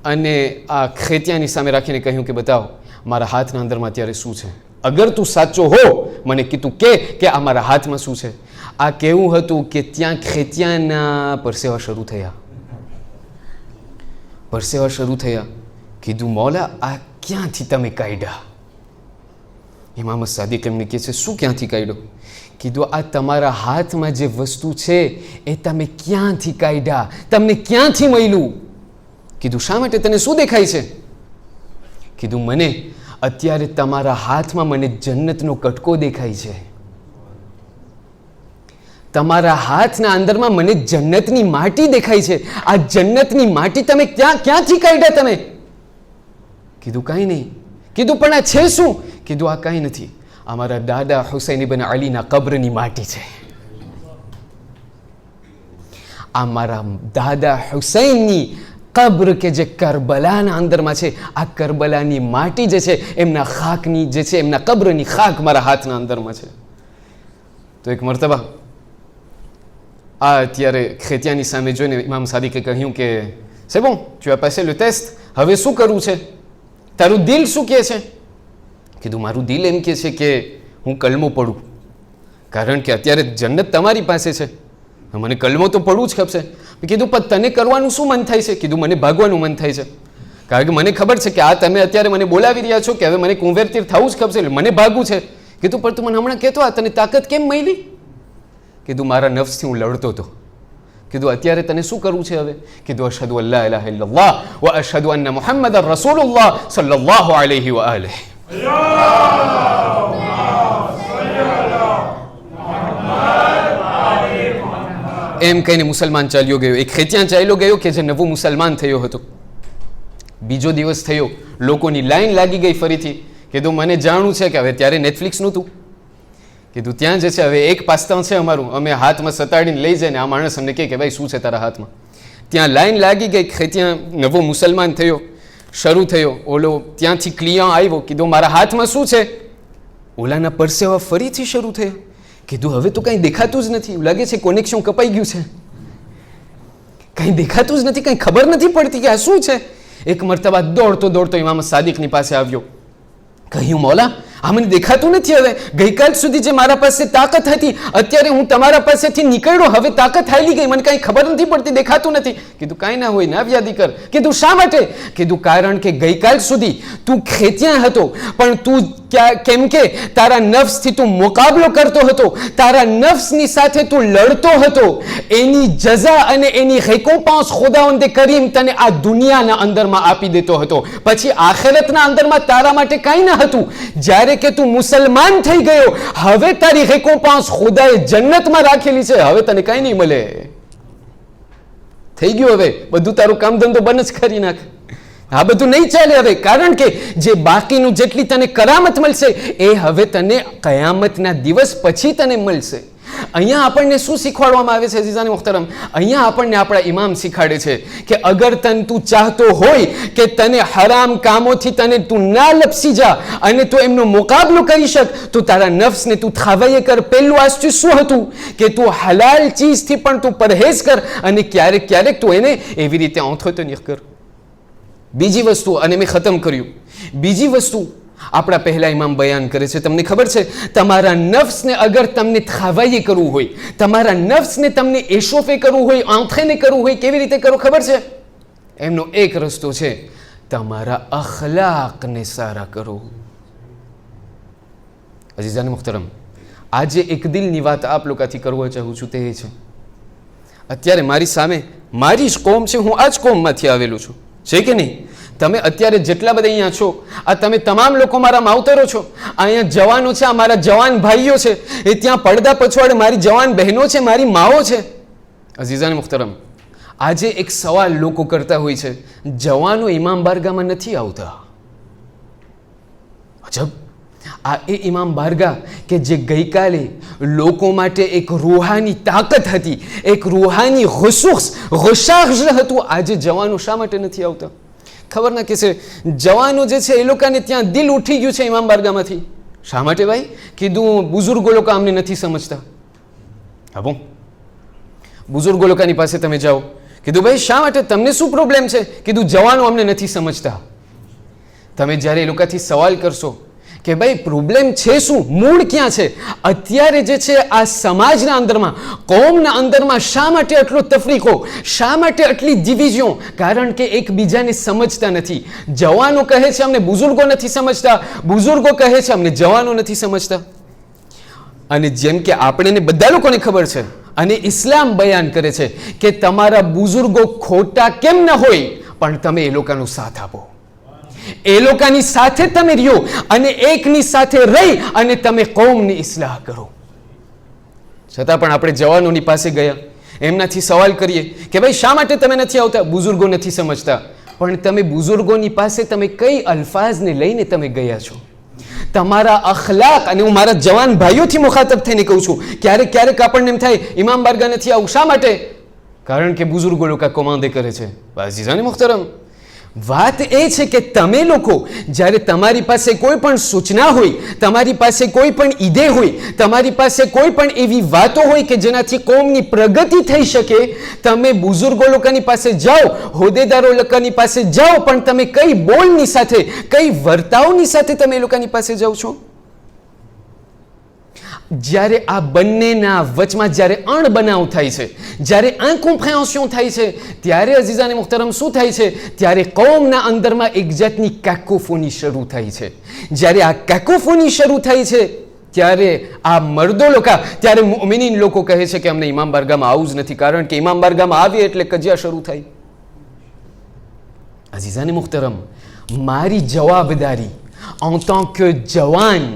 અને આ ખેતિયાની સામે રાખીને કહ્યું કે બતાવો મારા હાથના અંદરમાં અત્યારે શું છે. અગર તું સાચો હો મને કીધું કે આ મારા હાથમાં શું છે. આ કેવું હતું કે ત્યાં ખેતિયાના પરસેવા શરૂ થયા. કીધું મૌલા આ ક્યાંથી તમે કાઢ્યા? ઇમામ સાદિક એમને કહે છે શું ક્યાંથી કાઢ્યો? કીધું આ તમારા હાથમાં જે વસ્તુ છે એ તમે ક્યાંથી કાઢ્યા, તમને ક્યાંથી મળ્યું? કીધું શા માટે, તને શું દેખાય છે? કીધું મને અત્યારે તમારા હાથમાં મને જન્નતનો કટકો દેખાય છે. તમારા હાથના અંદરમાં મને જન્નતની માટી દેખાય છે. આ જન્નતની માટી તમે ક્યાંથી કાઢ્યા તમે? કીધું કાંઈ નહીં. કીધું પણ આ છે શું? કીધું આ કાંઈ નથી, અમારા દાદા હુસૈન ઇબ્ન અલીના કબ્રની માટી છે. આ મારા દાદા હુસૈનની કબ્ર કે જે કરબલાના અંદરમાં છે, આ કરબલાની માટી જે છે એમના ખાકની જે છે એમના કબ્રની ખાક મારા હાથના અંદરમાં છે. તો એક મરતબા આ અત્યારે ખેતિયાની સામે જોઈને ઇમામ સાદિકે કહ્યું કે c'est bon, tu as passé le test, હવે શું કરવું છે? તારું દિલ શું કહે છે? કીધું મારું દિલ એમ કહે છે કે હું કલમો પડું, કારણ કે અત્યારે જન્નત તમારી પાસે છે, મને કલમો તો પડવું જ ખપશે. કીધું પણ તને કરવાનું શું મન થાય છે? કીધું મને ભાગવાનું મન થાય છે, કારણ કે મને ખબર છે કે આ તમે અત્યારે મને બોલાવી રહ્યા છો કે હવે મને કુંવેરતીર થવું જ ખપશે, એટલે મને ભાગવું છે. કીધું પણ તું મને હમણાં કહેતો આ તને તાકાત કેમ મળી? કીધું મારા નફ્સથી હું લડતો હતો. કીધું અત્યારે તને શું કરવું છે હવે? કીધું અશહદુ અલ્લા ઇલાહા ઇલ્લલ્લાહ વ અશહદુ અન્ન મુહમ્મદન રસૂલુલ્લાહ સલ્લલ્લાહુ અલૈહિ વ આલિહ. એમ કહીને મુસલમાન ચાલ્યો ગયો. એક ખેતિયા ચાલ્યો ગયો કે જે નવો મુસલમાન થયો હતો. બીજો દિવસ થયો, લોકોની લાઈન લાગી ગઈ ફરીથી. કીધું મને જાણવું છે કે હવે ત્યારે નેટફ્લિક્સ નહોતું. કીધું ત્યાં જે છે હવે એક પાસ્તા છે અમારું, અમે હાથમાં સતાડીને લઈ જાય ને આ માણસ અમને કહે કે ભાઈ શું છે તારા હાથમાં? ત્યાં લાઈન લાગી ગઈ. ખેતિયા નવો મુસલમાન થયો, શરૂ થયો. ઓલો ત્યાંથી ક્લિયા આવ્યો. કીધું મારા હાથમાં શું છે? ઓલાના પરસેવા ફરીથી શરૂ થયા. કીધું હવે તો કંઈ દેખાતું જ નથી, લાગે છે કોનેક્શન કપાઈ ગયું છે, કંઈ દેખાતું જ નથી, કંઈ ખબર નથી પડતી કે આ શું છે. એક મરતબા દોડતો દોડતો ઇમામ સાદિકની પાસે આવ્યો. કહ્યું મૌલા આ મને દેખાતું નથી, હવે ગઈકાલ સુધી જે મારા પાસે તાકાત હતી અત્યારે હું તમારા પાસેથી નીકળ્યો, હવે તાકાત હાલી ગઈ, મને કાંઈ ખબર નથી પડતી, દેખાતું નથી. કીધું કાંઈ ના હોય, ના વ્યાધિ કર. કીધું શા માટે? કીધું કારણ કે ગઈકાલ સુધી તું ખેતિયા હતો, પણ તું કેમ કે તારા નફ્સથી તું મુકાબલો કરતો હતો, તારા નફ્સની સાથે તું લડતો હતો. એની જઝા અને એની રેકોમ્પન્સ ખુદાવંદે કરીમ તને આ દુનિયાના અંદરમાં આપી દેતો હતો. પછી આખિરતના અંદરમાં તારા માટે કાંઈ ન હતું. જ્યારે કે તું મુસલમાન થઈ ગયો, હવે તારી રેકોમ્પન્સ ખુદાએ જન્નતમાં રાખેલી છે. હવે તને કાંઈ નહીં મળે. થઈ ગયું, હવે બધું તારું કામ ધંધો બંધ જ કરી નાખ. આ બધું નહીં ચાલે હવે, કારણ કે જે બાકીનું જેટલી તને કરામત મળશે એ હવે તને કયામતના દિવસ પછી તને મળશે. અહીંયા આપણને શું શીખવાડવામાં આવે છે અઝીઝાને મુહતરમ? અહીંયા આપણને આપણા ઇમામ શીખાડે છે કે અગર તું ચાહતો હોય કે તને હરામ કામોથી તું ના લપસી જા અને તું એમનો મુકાબલો કરી શક, તો તારા નફ્સને તું થાવાઈએ કર. પહેલું આસ્તુ શું હતું કે તું હલાલ ચીજથી પણ તું પરહેઝ કર અને ક્યારેક ક્યારેક તું એને એવી રીતે ઓંથો તો નહીં કર. બીજી વસ્તુ, અને મેં ખતમ કર્યું, બીજી વસ્તુ આપણા પહેલા ઇમામ બયાન કરે છે. તમને ખબર છે, તમારા નફ્સને અગર તમને ખાવાઈએ કરવું હોય, તમારા નફ્સને તમને એશોફે કરવું હોય, આંખેને કરવું હોય, કેવી રીતે કરો ખબર છે? એમનો એક રસ્તો છે, તમારા અખલાકને સારા કરો. અઝીઝાને મુહતરમ, આજે એક દિલની વાત આપ લોકોથી કરવા ચાહું છું. તે છે, અત્યારે મારી સામે મારી જ કોમ છે, હું આ જ કોમમાંથી આવેલું છું, છે કે નહીં? તમે અત્યારે જેટલા બધા અહીંયા છો, આ તમે તમામ લોકો મારા માવતરો છો. અહીંયા જવાનો છે, આ મારા જવાન ભાઈઓ છે. એ ત્યાં પડદા પછવાડે મારી જવાન બહેનો છે, મારી માઓ છે. અઝીઝાને મુહતરમ, આજે એક સવાલ લોકો કરતા હોય છે, જવાનો ઇમામ બારગામાં નથી આવતા. અજબ! આ એ ઇમામ બારગાહ કે જે ગઈકાલે લોકો માટે એક રૂહાની તાકાત હતી, એક રૂહાની ગુશાખ હતું, આજે જવાનો શા માટે નથી આવતા? ખબર ના કે છે જવાનો જે છે એ લોકોને ત્યાં દિલ ઉઠી ગયું છે ઇમામ બારગામાંથી. શા માટે ભાઈ? કીધું બુઝુર્ગો લોકો અમને નથી સમજતા. હા, બુઝુર્ગો લોકોની પાસે તમે જાઓ, કીધું ભાઈ શા માટે, તમને શું પ્રોબ્લેમ છે? કીધું જવાનો અમને નથી સમજતા. તમે જ્યારે એ લોકોથી સવાલ કરશો કે ભાઈ પ્રોબ્લેમ છે શું, મૂળ ક્યાં છે, અત્યારે જે છે આ સમાજના અંદરમાં, કોમના અંદરમાં શા માટે આટલો તફરીકો, શા માટે આટલી ડિવિઝન? કારણ કે એકબીજાને સમજતા નથી. જવાનો કહે છે અમને બુઝુર્ગો નથી સમજતા, બુઝુર્ગો કહે છે અમને જવાનો નથી સમજતા. અને જેમ કે આપણે બધા લોકોને ખબર છે, અને ઇસ્લામ બયાન કરે છે કે તમારા બુઝુર્ગો ખોટા કેમ ન હોય, પણ તમે એ લોકોનો સાથ આપો, એ લોકોની સાથે તમે રહ્યો અને એકની સાથે રહી અને તમે કૌમની ઇસ્લાહ કરો. છતાં પણ આપણે જવાનોની પાસે ગયા, એમનાથી સવાલ કરીએ કે ભાઈ શા માટે તમે નથી આવતા? બુઝુર્ગો નથી સમજતા. પણ તમે બુઝુર્ગોની પાસે તમે કઈ અલ્ફાઝને લઈને તમે ગયા છો? તમારા અખલાક, અને હું મારા જવાન ભાઈઓથી મુખાતબ થઈને કહું છું, ક્યારેક ક્યારેક આપણને એમ થાય ઇમામ બારગાહ નથી આવું, શા માટે? કારણ કે બુઝુર્ગો લોકો કોમાંદે કરે છે. અઝીઝાને મુહતરમ, વાત એ છે કે તમે લોકો જ્યારે તમારી પાસે કોઈ પણ સૂચના હોય, તમારી પાસે કોઈ પણ ઈદે હોય, તમારી પાસે કોઈ પણ એવી વાતો હોય કે જેનાથી કોમની પ્રગતિ થઈ શકે, તમે બુઝુર્ગો લોકોની પાસે જાઓ, હોદ્દેદારો લોકોની પાસે જાઓ, પણ તમે કઈ બોલની સાથે, કઈ વર્તાવની સાથે તમે એ લોકોની પાસે જાઓ છો? જ્યારે આ બંનેના વચમાં જ્યારે અણબનાવ થાય છે, જ્યારે ઇનકોમ્પ્રેહેન્શન થાય છે, ત્યારે અઝીઝાને મુહતરમ શું થાય છે? ત્યારે કૌમના અંદરમાં એક જાતની કેકોફોની શરૂ થાય છે. જ્યારે આ કેકોફોની શરૂ થાય છે, ત્યારે આ મર્દો લોકો, ત્યારે મુમિનીન લોકો કહે છે કે અમને ઇમામ બારગાહમાં આવું જ નથી, કારણ કે ઇમામ બારગાહમાં આવીએ એટલે કજિયા શરૂ થાય. અઝીઝાને મુહતરમ, મારી જવાબદારી en tant que જવાન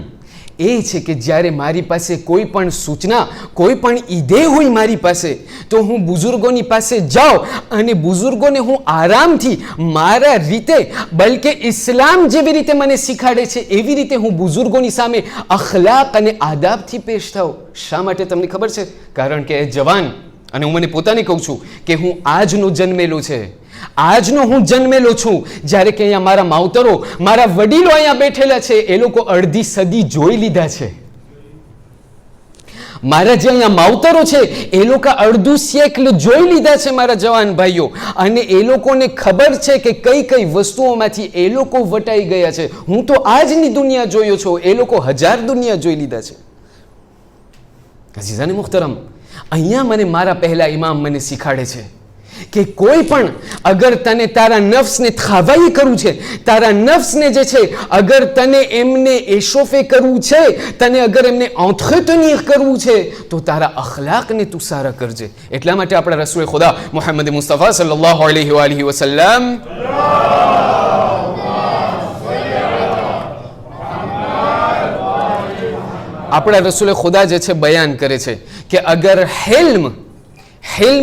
એ છે કે જ્યારે મારી પાસે કોઈ પણ સૂચના, કોઈ પણ ઈદે હોય મારી પાસે, તો હું બુઝુર્ગોની પાસે જાઉં અને બુઝુર્ગોને હું આરામથી મારા રીતે, બલકે ઇસ્લામ જેવી રીતે મને શીખાડે છે એવી રીતે હું બુઝુર્ગોની સામે અખલાક અને આદાબથી પેશ થાઉં. શા માટે તમને ખબર છે? કારણ કે એ જવાન, અને હું મને પોતાને કહું છું કે હું આજનો જન્મેલો છે, આજનો હું જન્મેલો છું. જ્યારે કે અહીંયા મારા માવતરો, મારા વડીલો અહીંયા બેઠેલા છે, એ લોકો અડધી સદી જોઈ લીધા છે. મારા જે અહીંયા માવતરો છે એ લોકો અડધું સેકલ જોઈ લીધા છે, મારા જવાન ભાઈઓ, અને એ લોકોને ખબર છે કે કઈ કઈ વસ્તુઓમાંથી એ લોકો વટાઈ ગયા છે. હું તો આજની દુનિયા જોયો છું, એ લોકો 1000 દુનિયા જોઈ લીધા છે. અઝીઝાને મુહતરમ, અહીંયા મને મારા પહેલા ઇમામ મને શીખાડે છે કે કોઈ પણ અગર તને તારા નફ્સને ખાવાઈ કરવું છે, તારા નફ્સને જે છે અગર તને એમને એશોફે કરવું છે, તને અગર એમને entretenir કરવું છે, તો તારા અખલાકને તું સારા કરજે. એટલા માટે આપણા રસૂલ ખુદા મુહમ્મદ મુસ્તફા સલ્લલ્લાહુ અલૈહિ વસલ્લમ આપણા રસૂલ ખુદા જે છે બયાન કરે છે કે અગર હિલ્મ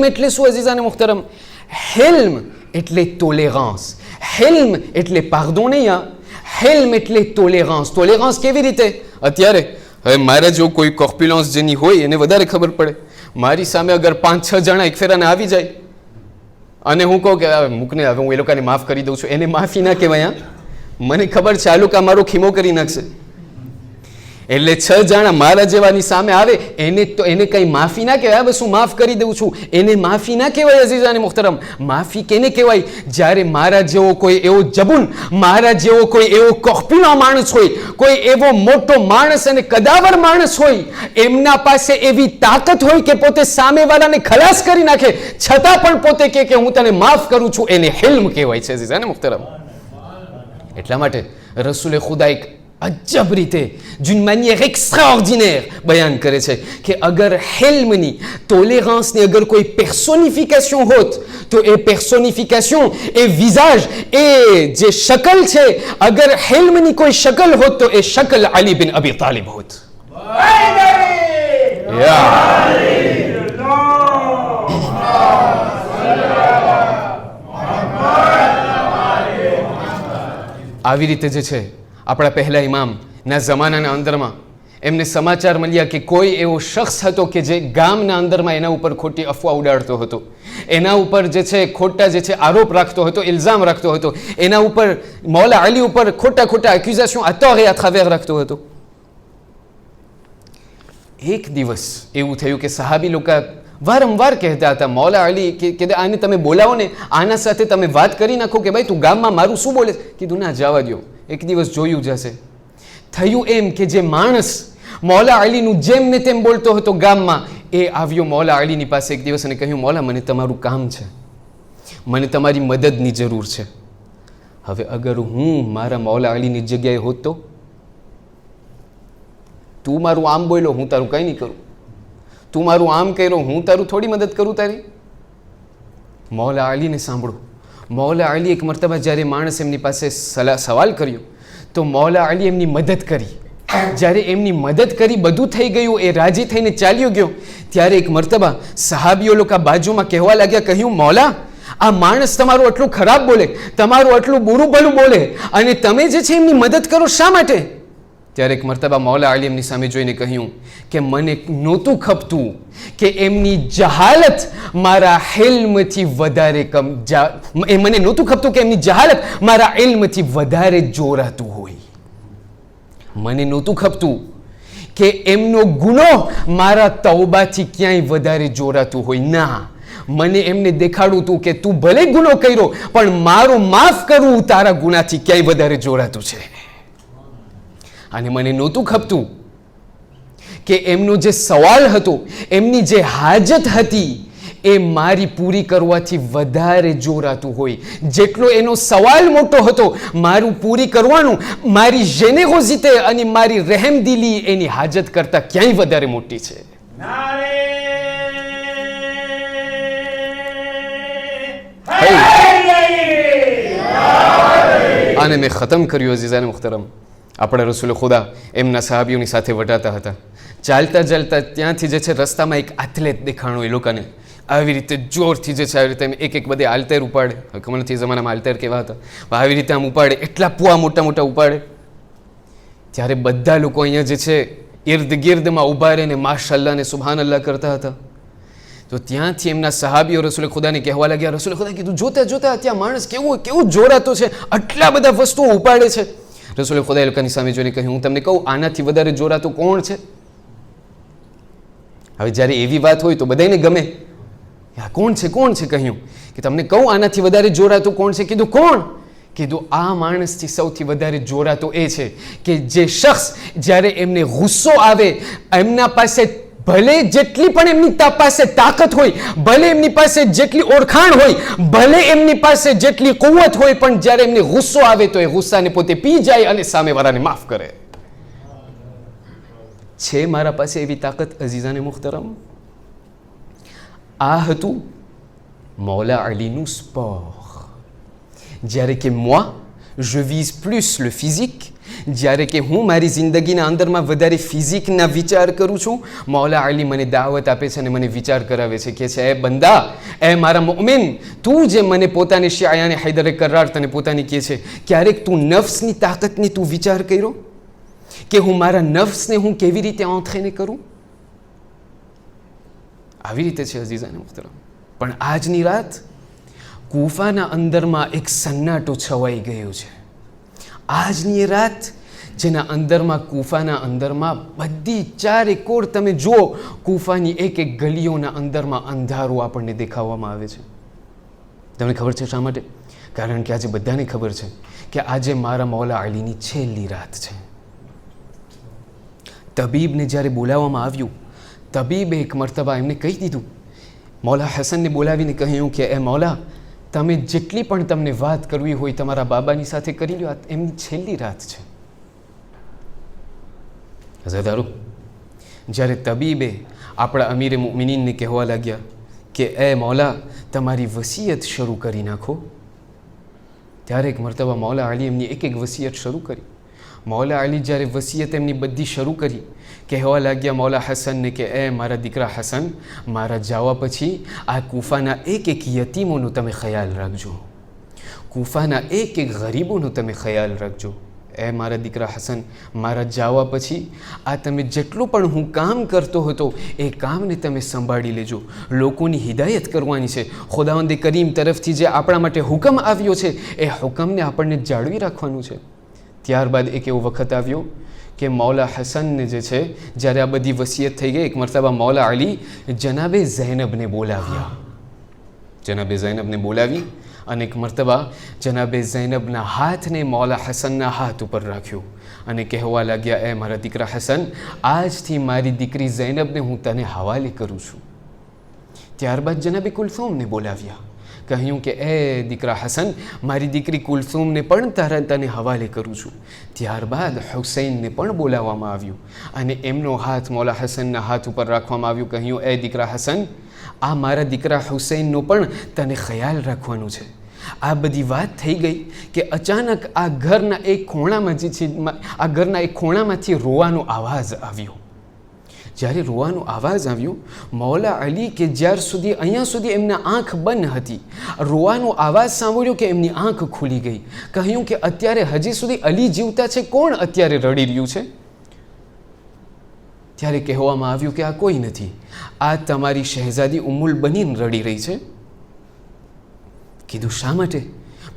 એટલે શું અઝીઝાને મુહતરમ? હિલ્મ એટલે ટોલેરન્સ. હિલ્મ એટલે પાર્ડોન નહીં, હિલ્મ એટલે ટોલેરન્સ. ટોલેરન્સ કેવી રીતે? અત્યારે હવે મારા જેવું કોઈ કોર્પ્યુલન્સ જેની હોય એને વધારે ખબર પડે. મારી સામે અગર 5-6 જણા એક ફેરાને આવી જાય અને હું કહું કે મૂકને હવે હું એ લોકોને માફ કરી દઉં છું, એને માફી ના કહેવાય. મને ખબર છે આ લોકો મારો ખીમો કરી નાખશે. એટલે 6 જણા મારા જેવાની સામે આવે એને કંઈ માફી ના કહેવાય. બસ હું માફ કરી દઉં છું, એને માફી ના કહેવાય અઝીઝાને મુહતરમ. માફી કેને કહેવાય? જ્યારે મારા જેવો કોઈ એવો જબૂન, મારા જેવો કોઈ એવો કોર્પ્યુલા માણસ હોય, કોઈ એવો મોટો માણસ અને કદાવર માણસ હોય, એમના પાસે એવી તાકાત હોય કે પોતે સામેવાળાને ખલાસ કરી નાખે, છતાં પણ પોતે કે હું તને માફ કરું છું, એને હિલ્મ કહેવાય છે અઝીઝાને મુહતરમ. એટલા માટે રસૂલે ખુદા એક અજબ રીતે d'une manière extraordinaire બયાન કરે છે કે અગર હિલ્મની, ટોલેરન્સની અગર કોઈ પેર્સોનિફિકેશન હોત તો એ પેર્સોનિફિકેશન, એ વિઝાજ, એ જે શકલ છે, અગર હિલ્મની કોઈ શકલ હોત તો એ શકલ અલી બિન અબી તાલિબ હોત. આવી રીતે જે છે આપણા પહેલા ઇમામના જમાનાના અંદરમાં એમને સમાચાર મળ્યા કે કોઈ એવો શખ્સ હતો કે જે ગામના અંદરમાં એના ઉપર ખોટી અફવા ઉડાડતો હતો, એના ઉપર જે છે ખોટા જે છે આરોપ રાખતો હતો, ઇલ્ઝામ રાખતો હતો, એના ઉપર મૌલા અલી ઉપર ખોટા એક્યુઝેશન à tort et à travers રાખતો હતો. એક દિવસ એવું થયું કે સહાબી લોકો વારંવાર કહેતા હતા મૌલા અલી કે આને તમે બોલાવો ને, આના સાથે તમે વાત કરી નાખો કે ભાઈ તું ગામમાં મારું શું બોલે. કીધું ના, જવા દો, એક દિવસ જોયું જશે. થયું એમ કે જે માણસ મૌલા અલીનું જેમ ને તેમ બોલતો હતો ગામમાં, એ આવ્યો મૌલા અલીની પાસે એક દિવસ અને કહ્યું, મૌલા મને તમારું કામ છે, મને તમારી મદદની જરૂર છે. હવે અગર હું મારા મૌલા અલીની જગ્યાએ હોત તો? તું મારું આમ બોલ્યો, હું તારું કંઈ નહીં કરું. તું મારું આમ કર્યો, હું તારું થોડી મદદ કરું તારી. મૌલા અલીને સાંભળો. મૌલા અલી એક મરતબા જ્યારે માણસ એમની પાસે સવાલ કર્યો તો મૌલા અલી એમની મદદ કરી. જ્યારે એમની મદદ કરી, બધું થઈ ગયું, એ રાજી થઈને ચાલ્યો ગયો, ત્યારે એક મરતબા સહાબીઓ લોકો બાજુમાં કહેવા લાગ્યા, કહ્યું મૌલા આ માણસ તમારું આટલું ખરાબ બોલે, તમારું આટલું બુરું ભલું બોલે અને તમે જે છે એમની મદદ કરો શા માટે? ત્યારે એક મરતબા મૌલા અલી એમની સામે જોઈને કહ્યું કે મને નહોતું ખપતું કે એમની જહાલત મારા હિલ્મથી વધારે મને નહોતું ખપતું કે એમની જહાલત મારા ઇલ્મથી વધારે જોરાતું હોય. મને નહોતું ખપતું કે એમનો ગુનો મારા તૌબાથી ક્યાંય વધારે જોરાતું હોય. ના, મને એમને દેખાડું તું કે તું ભલે ગુનો કર્યો પણ મારું માફ કરવું તારા ગુનાથી ક્યાંય વધારે જોરાતું છે. અને મને નહોતું ખપતું કે એમનો જે સવાલ હતો, એમની જે હાજત હતી, એ મારી પૂરી કરવાથી વધારે જોરાતું હોય. જેટલો એનો સવાલ મોટો હતો, મારું પૂરી કરવાનું, મારી જેનેરોઝિતે અને મારી રહેમદિલી એની હાજત કરતાં ક્યાંય વધારે મોટી છે. આને મેં ખતમ કર્યું અઝીઝાને મુહતરમ. આપણા રસૂલ ખુદા એમના સહાબીઓની સાથે વટાતા હતા. ચાલતા ચાલતા ત્યાંથી જે છે રસ્તામાં એક એથ્લેટ દેખાણો એ લોકોને. આવી રીતે જોરથી જે છે આવી રીતે એક બધે આલતેર ઉપાડે. ખબર નથી જમાનામાં આલતેર કેવા હતા, આવી રીતે આમ ઉપાડે, એટલા પુઆ મોટા મોટા ઉપાડે. ત્યારે બધા લોકો અહીંયા જે છે ઇર્દ ગિર્દમાં ઊભા રહીને માશાલ્લાહ ને સુબહાન અલ્લાહ કરતા હતા. તો ત્યાંથી એમના સહાબીઓ રસૂલ ખુદાને કહેવા લાગ્યા, રસૂલ ખુદા કીધું, જોતા જોતા ત્યાં માણસ કેવું જોરાતો છે, આટલા બધા વસ્તુઓ ઉપાડે છે. રસૂલ ખુદા એ લોકોની સામે જોઈને કહ્યું, હું તમને કહું આનાથી વધારે જોરાતું કોણ છે? હવે જ્યારે એવી વાત હોય તો બધાને ગમે, કોણ છે કહ્યું કે તમને કહું આનાથી વધારે જોરાતું કોણ છે? કીધું કોણ? કીધું આ માણસથી સૌથી વધારે જોરાતો એ છે કે જે શખ્સ જ્યારે એમને ગુસ્સો આવે, એમના પાસે ભલે જેટલી પણ એમની પાસે તાકાત હોય, ભલે એમની પાસે જેટલી ઓળખાણ હોય, ભલે એમની પાસે જેટલી કુવત હોય, પણ જ્યારે એમને ગુસ્સો આવે તો એ ગુસ્સાને પોતે પી જાય અને સામેવાળાને માફ કરે. છે મારા પાસે એવી તાકાત અઝીઝાને મુખ્તરમ? આ હતું મૌલા અલીનું સ્પોર. જ્યારે કે moi je vise plus le physique, જ્યારે કે હું મારી જિંદગીના અંદરમાં વધારે ફિઝિકના વિચાર કરું છું, મૌલા અલી મને દાવત આપે છે અને મને વિચાર કરાવે છે કે છે, એ બંદા, એ મારા મુઅમિન, તું જે મને પોતાની શાયાને હૈદરે કરાર તને પોતાની કહે છે, ક્યારેક તું નફ્સની તાકાતની તું વિચાર કર્યો કે હું મારા નફ્સને હું કેવી રીતે એન્ટ્રેન કરું? આવી રીતે છે અઝીઝાને મુખ્તરમ. પણ આજની રાત કૂફાના અંદરમાં એક સન્નાટો છવાઈ ગયો છે. આજની રાત જેના અંદરમાં કૂફાના અંદરમાં બધી ચારે કોર તમે જુઓ, કૂફાની એક એક ગલીઓના અંદરમાં અંધારું આપણને દેખાવામાં આવે છે. તમને ખબર છે શા માટે? કારણ કે આજે બધાને ખબર છે કે આજે મારા મૌલા અલીની છેલ્લી રાત છે. તબીબને જ્યારે બોલાવવામાં આવ્યું, તબીબે એક મરતબા એમને કહી દીધું, મૌલા હસનને બોલાવીને કહ્યું કે એ મૌલા, તમે જેટલી પણ તમને વાત કરવી હોય તમારા બાબાની સાથે કરી લો, એમની છેલ્લી રાત છે. હઝરત જ્યારે તબીબે આપણા અમીરે મુમિનીનને કહેવા લાગ્યા કે એ મૌલા, તમારી વસિયત શરૂ કરી નાખો, ત્યારે એક મરતબા મૌલા અલી એમની એક એક વસિયત શરૂ કરી. મૌલા અલી જ્યારે વસિયત એમની બધી શરૂ કરી, કહેવા લાગ્યા મૌલા હસનને કે એ મારા દીકરા હસન, મારા જવા પછી આ કૂફાના એક એક યતીમોનો તમે ખ્યાલ રાખજો, કૂફાના એક એક ગરીબોનો તમે ખ્યાલ રાખજો. એ મારા દીકરા હસન, મારા જવા પછી આ તમે જેટલું પણ હું કામ કરતો હતો એ કામને તમે સંભાળી લેજો. લોકોની હિદાયત કરવાની છે. ખુદાવંદ કરીમ તરફથી જે આપણા માટે હુકમ આવ્યો છે એ હુકમને આપણને જાળવી રાખવાનું છે. ત્યારબાદ એક એવો વખત આવ્યો કે મૌલા હસનને જે છે, જ્યારે આ બધી વસિયત થઈ ગઈ, એક મરતબા મૌલા અલી જનાબે ઝૈનબને બોલાવ્યા. જનાબે ઝૈનબને બોલાવી અને એક મરતબા જનાબે ઝૈનબના હાથને મૌલા હસનના હાથ ઉપર રાખ્યો અને કહેવા લાગ્યા, એ મારા દીકરા હસન, આજથી મારી દીકરી ઝૈનબને હું તને હવાલે કરું છું. ત્યારબાદ જનાબે કુલસુમને બોલાવ્યા, કહ્યું કે એ દીકરા હસન, મારી દીકરી કુલસુમને પણ તને હવાલે કરું છું. ત્યારબાદ હુસૈનને પણ બોલાવવામાં આવ્યું અને એમનો હાથ મૌલા હસનના હાથ ઉપર રાખવામાં આવ્યું. કહ્યું, એ દીકરા હસન, આ મારા દીકરા હુસૈનનો પણ તને ખ્યાલ રાખવાનું છે. આ બધી વાત થઈ ગઈ કે અચાનક આ ઘરના એક ખૂણામાંથી રોવાનો અવાજ આવ્યો. જ્યારે રોવાનો અવાજ આવ્યો, મૌલા અલી કે જ્યાર સુધી અહીંયા સુધી એમના આંખ બંધ હતી, રોવાનો અવાજ સાંભળ્યો કે એમની આંખ ખુલી ગઈ. કહ્યું કે અત્યારે હજી સુધી અલી જીવતા છે, કોણ અત્યારે રડી રહ્યું છે? ત્યારે કહેવામાં આવ્યું કે આ કોઈ નથી, આ તમારી શહેઝાદી ઉમ્મુલ બનીન રડી રહી છે. કીધું શા માટે?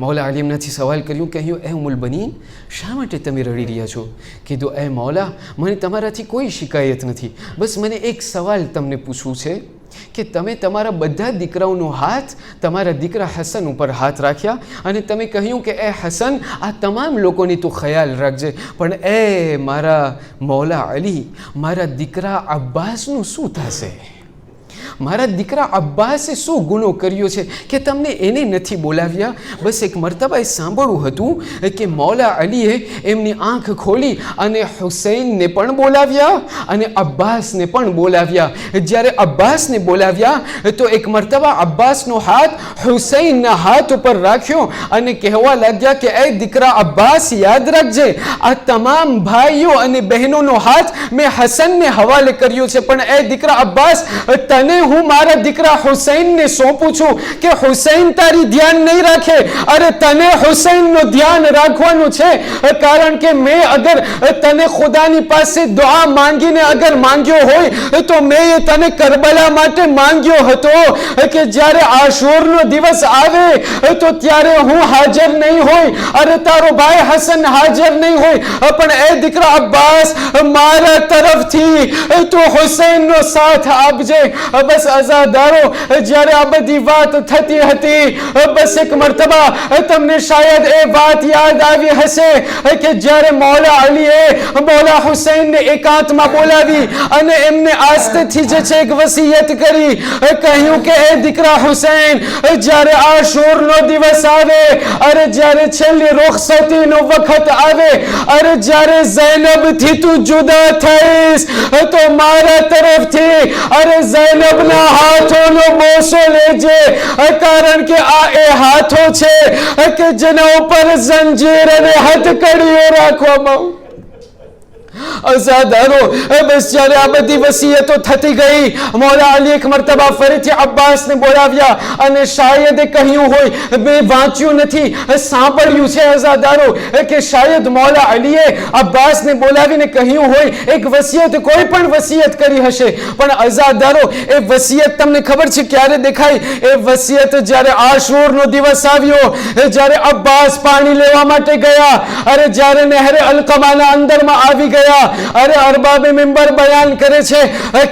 મૌલા અલી એમનાથી સવાલ કર્યું. કહ્યું, એ ઉમ્મુલ બનીન, શા માટે તમે રડી રહ્યા છો? કીધું, એ મૌલા, મને તમારાથી કોઈ શિકાયત નથી, બસ મને એક સવાલ તમને પૂછવું છે કે તમે તમારા બધા દીકરાઓનો હાથ તમારા દીકરા હસન ઉપર હાથ રાખ્યા અને તમે કહ્યું કે એ હસન, આ તમામ લોકોની તું ખ્યાલ રાખજે, પણ એ મારા મૌલા અલી, મારા દીકરા અબ્બાસનું શું થશે? મારા દીકરા અબ્બાસે શું ગુનો કર્યો છે કે તમને એને નથી બોલાવ્યા? બસ એક મરતબા એ સાંભળવું હતું કે મૌલા અલીએ એમની આંખ ખોલી અને હુસૈનને પણ બોલાવ્યા અને અબ્બાસને પણ બોલાવ્યા. જ્યારે અબ્બાસને બોલાવ્યા તો એક મરતબા અબ્બાસનો હાથ હુસૈનના હાથ ઉપર રાખ્યો અને કહેવા લાગ્યા કે એ દીકરા અબ્બાસ, યાદ રાખજે, આ તમામ ભાઈઓ અને બહેનોનો હાથ મેં હસનને હવાલે કર્યો છે, પણ એ દીકરા અબ્બાસ, તને હું મારા દીકરા હુસૈનને સોંપું છું કે હુસૈન તારી ધ્યાન નહીં રાખે. અરે તને હુસૈનનું ધ્યાન રાખવાનું છે, કારણ કે મેં અગર તને ખુદાની પાસે દુઆ માંગીને અગર માંગ્યો હોય તો મેં તને કરબલા માટે માંગ્યો હતો કે જ્યારે આશુરનો દિવસ આવે તો ત્યારે હું હાજર નહીં હોય, અરે તારો ભાઈ હસન હાજર નહીં હોય, પણ એ દીકરા અબ્બાસ, મારા તરફથી તું હુસૈનનો સાથ આપજે. બસ બસ અઝાદારો, જ્યારે આ બધી વાત થતી હતી, બસ એક મરતબા તમને શાયદ એ વાત યાદ આવી હશે કે જ્યારે મૌલા અલીએ મૌલા હુસૈનને એકાંતમાં બોલાવી અને એમને આસ્તેથી જે છે એક વસિયત કરી, કહ્યું કે એ દીકરા હુસૈન, જ્યારે આશુરનો દિવસ આવે, અરે જ્યારે છેલ્લી રૂખસતીનો વખત આવે, અરે જ્યારે ઝૈનબથી તું જુદા થઈશ તો મારા તરફથી અરે ઝૈનબના હાથોનો બોસો લેજે, કારણ કે આ એ હાથો છે કે જેના ઉપર જંજીર અને હથકડીઓ રાખવામાં. અઝાદારો, બસ જ્યારે આ બધી વસિયતો થતી ગઈ, મૌલા અલી એક મરતબા ફરીથી અબ્બાસને બોલાવ્યા અને શાયદ કહ્યું હોય, મેં વાંચ્યું નથી, સાંભળ્યું છે અઝાદારો, કે શાયદ મૌલા અલીએ અબ્બાસને બોલાવીને કહ્યું હોય એક વસિયત, કોઈ પણ વસિયત કરી હશે. પણ અઝાદારો, એ વસિયત તમને ખબર છે ક્યારે દેખાઈ? એ વસિયત જ્યારે આશુરનો દિવસ આવ્યો, જ્યારે અબ્બાસ પાણી લેવા માટે ગયા, અરે જ્યારે નહેરે અલકમાના અંદરમાં આવી ગયા, અરે અરબાબે મિંબર બયાન કરે છે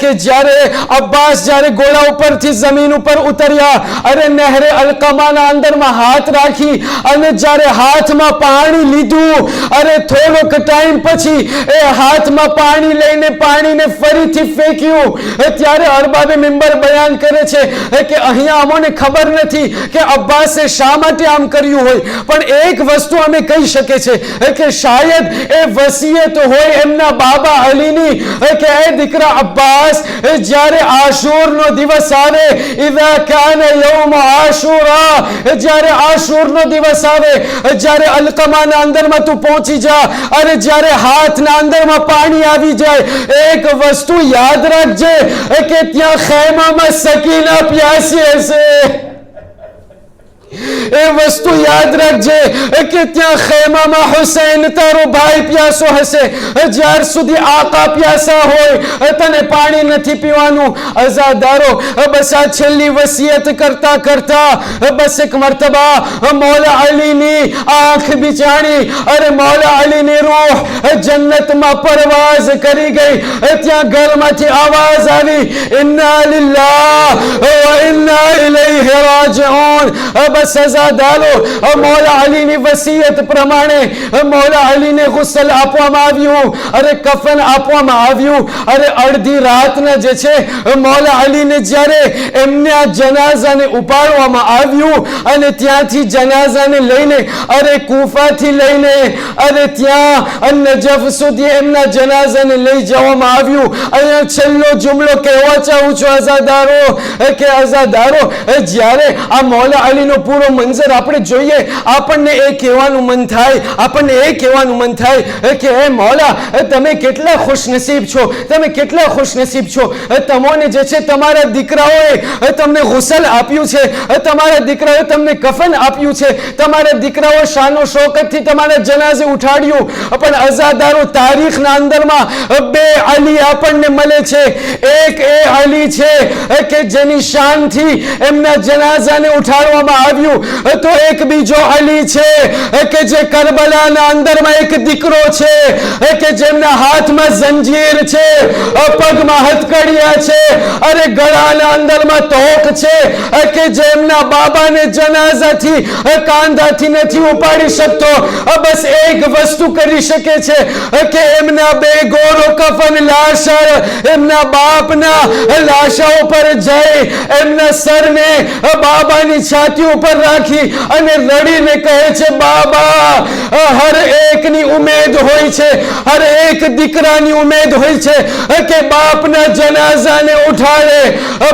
કે જ્યારે અબ્બાસ જ્યારે ઘોડા ઉપરથી જમીન ઉપર ઉતર્યા, અરે નહેરે અલકમાના અંદરમાં હાથ રાખી અને જ્યારે હાથમાં પાણી લીધું, અરે થોડોક ટાઈમ પછી એ હાથમાં પાણી લઈને પાણીને ફરીથી ફેંક્યું, ત્યારે અરબાબે મિંબર બયાન કરે છે કે અહીંયા અમોને ખબર નથી કે અબ્બાસે શા માટે આમ કર્યું હોય, પણ એક વસ્તુ અમે કહી શકીએ છીએ કે શાયદ એ વસિયત હોય એમના બાબા અલીની કે એ દીકરા અબ્બાસ, જ્યારે આશુરનો દિવસ આવે, ઇઝા કાન યૌમ આશુરા, જ્યારે આશુરનો દિવસ આવે, જ્યારે અલકમાના અંદરમાં તું પહોંચી જા, અરે જ્યારે હાથના અંદરમાં પાણી આવી જાય, એક વસ્તુ યાદ રાખજે કે ત્યાં ખેમામાં સકીના પ્યાસી હશે. એ વસ્તુ યાદ રાખજે કે ત્યાં ખેમામાં હુસૈન તારો ભાઈ પ્યાસો હશે. જ્યાર સુધી આકા પ્યાસા હોય તને પાણી નથી પીવાનું. અઝાદારો, બસ આ છેલ્લી વસિયત કરતા કરતા બસ એક મરતબા મૌલા અલીની આંખ બિચાણી, અરે મૌલા અલીની રૂહ જન્નતમાં પરવાઝ કરી ગઈ. ત્યાં ઘરમાંથી આવાજ આવી, ઇન્ના લિલ્લાહ વ ઇન્ના ઇલૈહિ રાજિઉન. બસ અઝાદારો, મૌલા અલીની વસિયત પ્રમાણે મૌલા અલીને ગુસ્લ આપવામાં આવ્યું, અરે કફન આપવામાં આવ્યું. અરે અડધી રાતના જે છે મૌલા અલીને જ્યારે એમને આ જનાઝાને ઉપાડવામાં આવ્યું અને ત્યાંથી જનાઝાને લઈને અરે કૂફાથી લઈને અરે ત્યાં નજફ સુધી એમના જનાઝાને લઈ જવામાં આવ્યું. અહીંયા છેલ્લો જુમલો કહેવા ચાહું છું અઝાદારો, કે અઝાદારો, જ્યારે આ મૌલા અલીનો પૂરો મંઝર આપણે જોઈએ, આપણને એ કહેવાનું મન થાય, આપણને એ કહેવાનું મન થાય કે હે મૌલા, તમે કેટલા ખુશનસીબ છો, તમે કેટલા ખુશનસીબ છો. તમોને જે છે તમારા દીકરાઓએ તમને ગુસલ આપ્યું છે, તમારા દીકરાઓએ તમને કફન આપ્યું છે, તમારા દીકરાઓ શાનો શોકતથી તમારા જનાઝે ઉઠાડ્યું. પણ અઝાદારો, તારીખના અંદરમાં બે અલી આપણને મળે છે. એક એ અલી છે કે જેની શાનથી એમના જનાઝાને ઉઠાડવામાં આવ્યું, તો એક બીજો અલી છે કે જે કરબલાના અંદરમાં એક દીકરો છે કે જેમના હાથમાં જંજીર છે, પગમાં હથકડિયા છે, અરે ગળાના અંદરમાં તોક છે કે જેમના બાબાને જનાઝાથી કાંધાથી નથી ઉપાડી શકતો. બસ એક વસ્તુ કરી શકે છે કે એમના બે ગોરો કફન લાશા એમના બાપના લાશા ઉપર જઈ એમના સરને બાબાની છાતી ઉપર રાખી અને રડીને કહે છે, બાબા, હર એકની ઉમેદ હોય છે, હર એક દીકરાની ઉમેદ હોય છે કે બાપના જનાઝાને ઉઠાડે,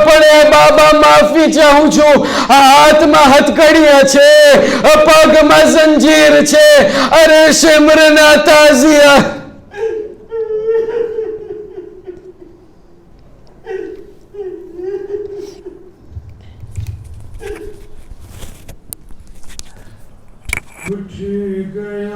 પણ એ બાબા માફી ચાહું છું, હાથમાં હથકડિયા છે, પગમાં જંજીર છે, અરે શિમરના તાઝિયા. उठ गया